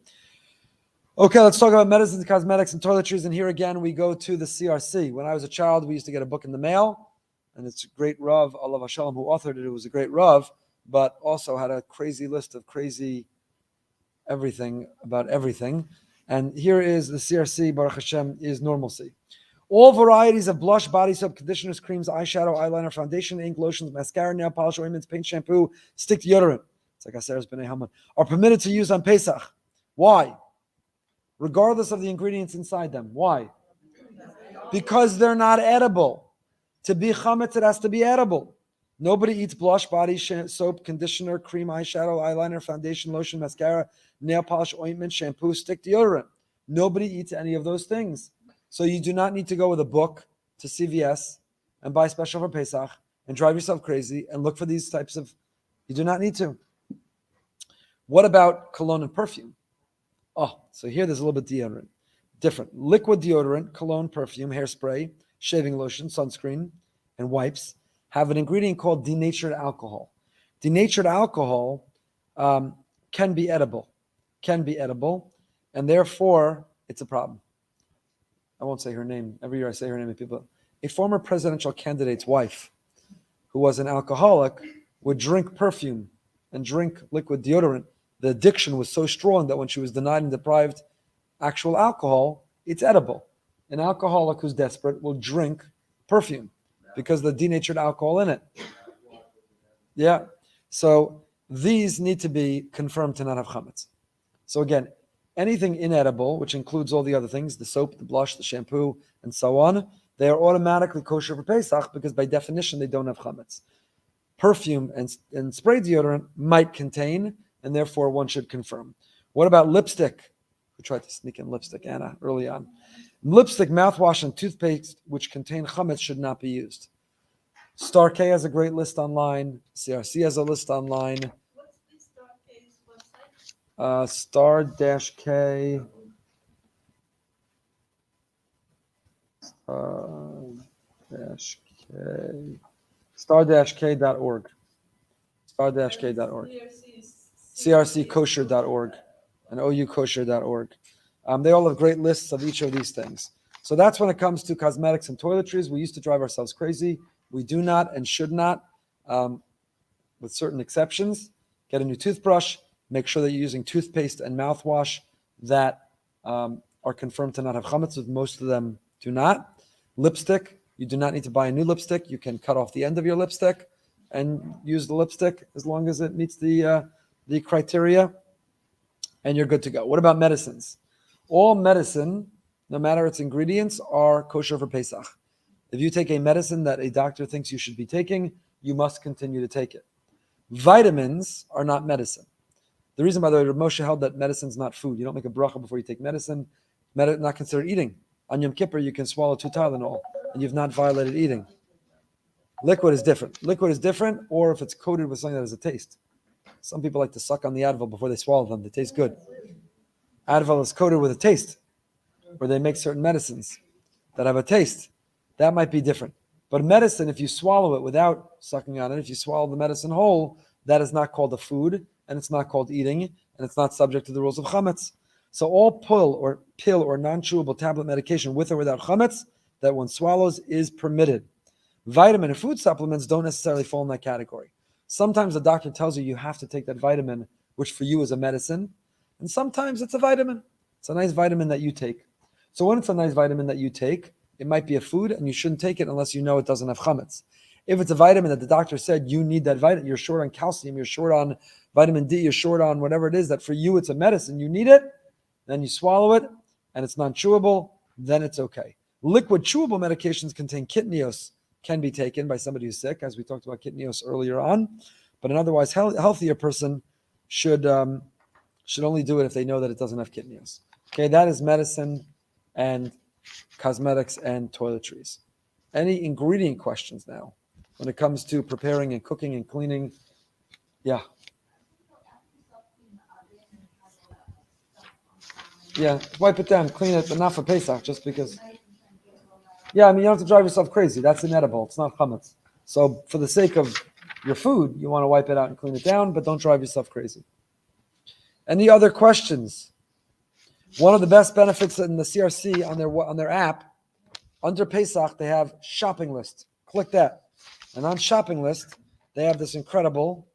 A: Okay, let's talk about medicines, cosmetics, and toiletries. And here again, we go to the CRC. When I was a child, we used to get a book in the mail, and it's a great Rav, Allah Vashalom, who authored it. It was a great Rav, but also had a crazy list of crazy everything about everything. And here is the CRC, Baruch Hashem, is normalcy. All varieties of blush, body soap, conditioners, creams, eyeshadow, eyeliner, foundation, ink, lotions, mascara, nail polish, ointments, paint, shampoo, stick deodorant. It's like Asera's B'nai Haman. Are permitted to use on Pesach. Why? Regardless of the ingredients inside them. Why? Because they're not edible. To be chametz, it has to be edible. Nobody eats blush, body soap, conditioner, cream, eyeshadow, eyeliner, foundation, lotion, mascara, nail polish, ointment, shampoo, stick deodorant. Nobody eats any of those things. So you do not need to go with a book to CVS and buy special for Pesach and drive yourself crazy and look for these types of, you do not need to. What about cologne and perfume? Oh, so here there's a little bit deodorant. Different. Liquid deodorant, cologne, perfume, hairspray, shaving lotion, sunscreen, and wipes have an ingredient called denatured alcohol. Denatured alcohol can be edible, and therefore it's a problem. I won't say her name. Every year I say her name, and people. A former presidential candidate's wife, who was an alcoholic, would drink perfume and drink liquid deodorant, the addiction was so strong that when she was denied and deprived actual alcohol, it's edible. An alcoholic who's desperate will drink perfume because of the denatured alcohol in it. Yeah. So these need to be confirmed to not have chametz. So again, anything inedible, which includes all the other things, the soap, the blush, the shampoo, and so on, they are automatically kosher for Pesach because by definition they don't have chametz. Perfume and spray deodorant might contain, and therefore one should confirm. What about lipstick? We tried to sneak in lipstick, Anna, early on. Lipstick, mouthwash, and toothpaste which contain chametz should not be used. Star K has a great list online. CRC has a list online.
C: What's the Star K's website?
A: Star-K. K. Star-K.org. Star-K.org. CRCkosher.org and oukosher.org. They all have great lists of each of these things. So that's when it comes to cosmetics and toiletries. We used to drive ourselves crazy. We do not and should not, with certain exceptions. Get a new toothbrush. Make sure that you're using toothpaste and mouthwash that are confirmed to not have chametz, with most of them do not. Lipstick, you do not need to buy a new lipstick. You can cut off the end of your lipstick and use the lipstick as long as it meets the criteria, and you're good to go. What about medicines? All medicine, no matter its ingredients, are kosher for Pesach. If you take a medicine that a doctor thinks you should be taking, you must continue to take it. Vitamins are not medicine. The reason, by the way, Rav Moshe held that medicine is not food. You don't make a bracha before you take medicine. Not considered eating. On Yom Kippur, you can swallow 2 Tylenol, and you've not violated eating. Liquid is different. Liquid is different, or if it's coated with something that has a taste. Some people like to suck on the Advil before they swallow them. They taste good. Advil is coated with a taste, where they make certain medicines that have a taste. That might be different. But medicine, if you swallow it without sucking on it, if you swallow the medicine whole, that is not called a food, and it's not called eating, and it's not subject to the rules of chametz. So all pill or non-chewable tablet medication with or without chametz that one swallows is permitted. Vitamin and food supplements don't necessarily fall in that category. Sometimes the doctor tells you you have to take that vitamin, which for you is a medicine, and sometimes it's a vitamin. It's a nice vitamin that you take. So when it's a nice vitamin that you take, it might be a food, and you shouldn't take it unless you know it doesn't have chametz. If it's a vitamin that the doctor said you need that vitamin, you're short on calcium, you're short on vitamin D, you're short on whatever it is, that for you it's a medicine, you need it, then you swallow it, and it's non-chewable, then it's okay. Liquid chewable medications contain kitnios, can be taken by somebody who's sick, as we talked about kitnios earlier on, but an otherwise healthier person should only do it if they know that it doesn't have kitnios. Okay, that is medicine and cosmetics and toiletries. Any ingredient questions now when it comes to preparing and cooking and cleaning? Yeah. Yeah, wipe it down, clean it, but not for Pesach, just because. Yeah, I mean, you don't have to drive yourself crazy. That's inedible. It's not chametz. So for the sake of your food, you want to wipe it out and clean it down, but don't drive yourself crazy. Any other questions? One of the best benefits in the CRC on their app, under Pesach, they have shopping list. Click that. And on shopping list, they have this incredible,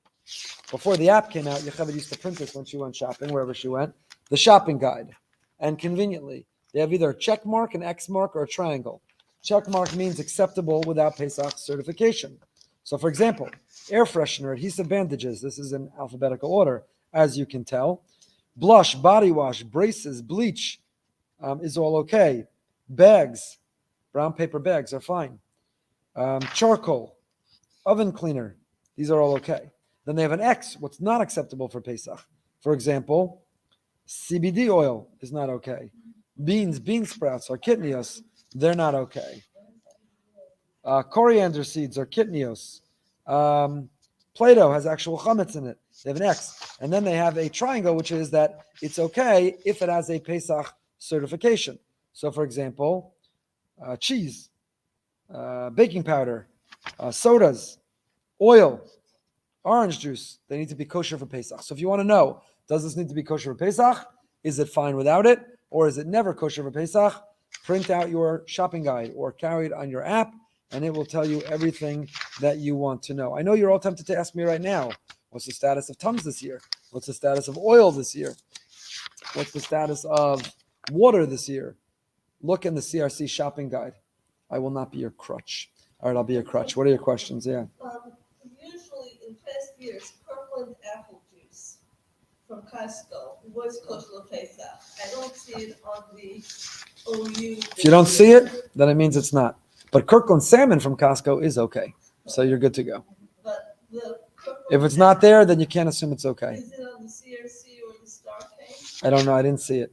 A: before the app came out, Yocheved used to print this when she went shopping, wherever she went, the shopping guide. And conveniently, they have either a check mark, an X mark, or a triangle. Check mark means acceptable without Pesach certification. So for example, air freshener, adhesive bandages, this is in alphabetical order, as you can tell. Blush, body wash, braces, bleach is all okay. Bags, brown paper bags are fine. Charcoal, oven cleaner, these are all okay. Then they have an X, what's not acceptable for Pesach. For example, CBD oil is not okay. Beans, bean sprouts are kitnios, they're not okay. Coriander seeds are kitnios. Play-Doh has actual chametz in it. They have an X. And then they have a triangle, which is that it's okay if it has a Pesach certification. So, for example, cheese, baking powder, sodas, oil, orange juice, they need to be kosher for Pesach. So if you want to know, does this need to be kosher for Pesach? Is it fine without it? Or is it never kosher for Pesach? Print out your shopping guide or carry it on your app and it will tell you everything that you want to know. I know you're all tempted to ask me right now, what's the status of Tums this year? What's the status of oil this year? What's the status of water this year? Look in the CRC shopping guide. I will not be your crutch. All right, I'll be your crutch. What are your questions? Yeah.
C: Usually in past years, Kirkland apple juice from Costco was kosher Pesach. I don't see it on the OU.
A: If you don't see it, then it means it's not. But Kirkland salmon from Costco is okay. So you're good to go.
C: But the Kirkland
A: If it's not there, then you can't assume it's okay.
C: is it on the CRC or the Star K?
A: I don't know. I didn't see it.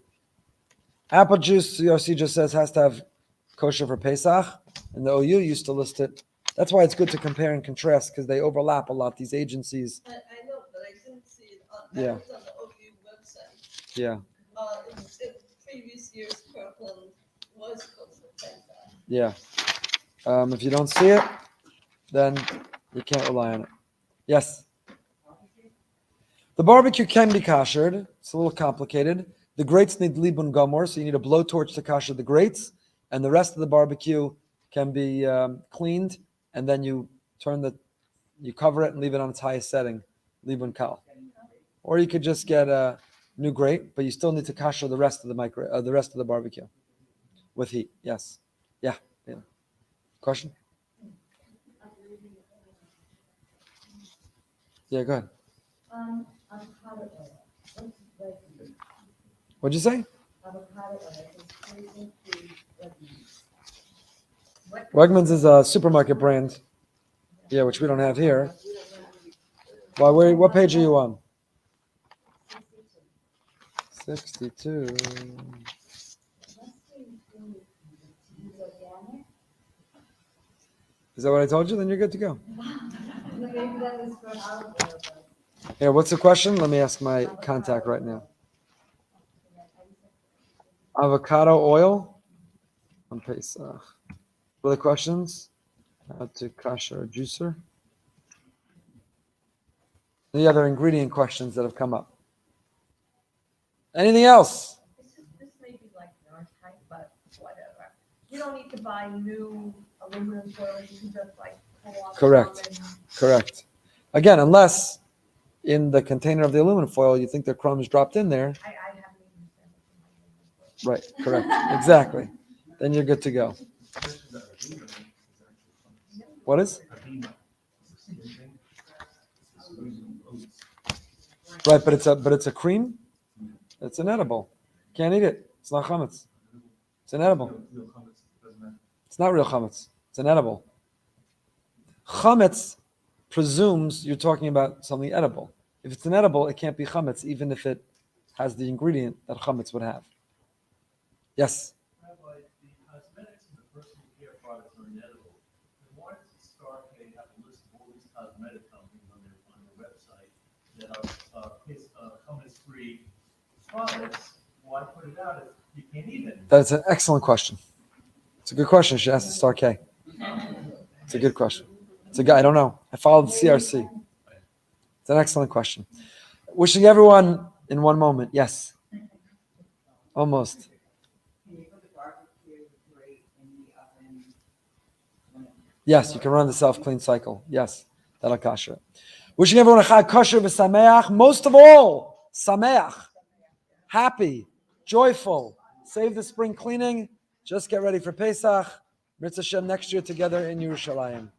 A: Apple juice, CRC just says has to have kosher for Pesach. And the OU used to list it. That's why it's good to compare and contrast because they overlap a lot, these agencies.
C: I know, but I didn't see it on,
A: Yeah.
C: was on the OU website.
A: Yeah.
C: In previous years, Kirkland was kosher Pesach.
A: Yeah. If you don't see it, then you can't rely on it. Yes. The barbecue can be kashered. It's a little complicated. The grates need libun gomor, so you need a blowtorch to kasher the grates, and the rest of the barbecue can be cleaned, and then you cover it and leave it on its highest setting, libun kal. Or you could just get a new grate, but you still need to kasher the rest of the barbecue with heat. Yes. Yeah. Question? Yeah, go ahead.
D: Avocado oil. What's Wegmans?
A: What'd you say?
D: Avocado oil is poison to Wegmans.
A: Wegmans is a supermarket brand. Yeah, which we don't have here. Well, what page are you on? 62. Is that what I told you? Then you're good to go.
D: Maybe that was for olive oil, but
A: Here, what's the question? Let me ask my contact right now. Avocado oil on Pesach. Other questions? How to kasher a juicer? Any other ingredient questions that have come up? Anything else?
E: This may be like our type, but whatever. You don't need to buy new aluminum foil. You can just like pull off
A: Correct.
E: some and
A: Correct. Again, unless in the container of the aluminum foil you think there are crumbs dropped in there.
E: I haven't even said it in my
A: Right, correct. Exactly. Then you're good to go. What is? Right, but it's a cream. It's inedible. Can't eat it. It's not chametz. It's inedible. It's not real chametz. It's inedible. Chametz presumes you're talking about something edible. If it's inedible, it can't be chametz, even if it has the ingredient that chametz would have. Yes.
B: Rabbi, the cosmetics and the personal care products are inedible. And why does the Star K have a list of all these cosmetic companies on their website that are chametz-free products? Why put it out if you can't eat it?
A: That's an excellent question. It's a good question. You should ask the Star K. It's a good question. I don't know. I followed the CRC. It's an excellent question. Wishing everyone in one moment. Yes. Almost.
D: can you put the barbecue grate in the oven?
A: Yes, you can run the self-clean cycle. Yes. That'll kasher it. Wishing everyone a chag kosher v'sameach. Most of all, sameach. Happy, joyful. Save the spring cleaning. Just get ready for Pesach. Mitzvah Hashem next year together in Yerushalayim.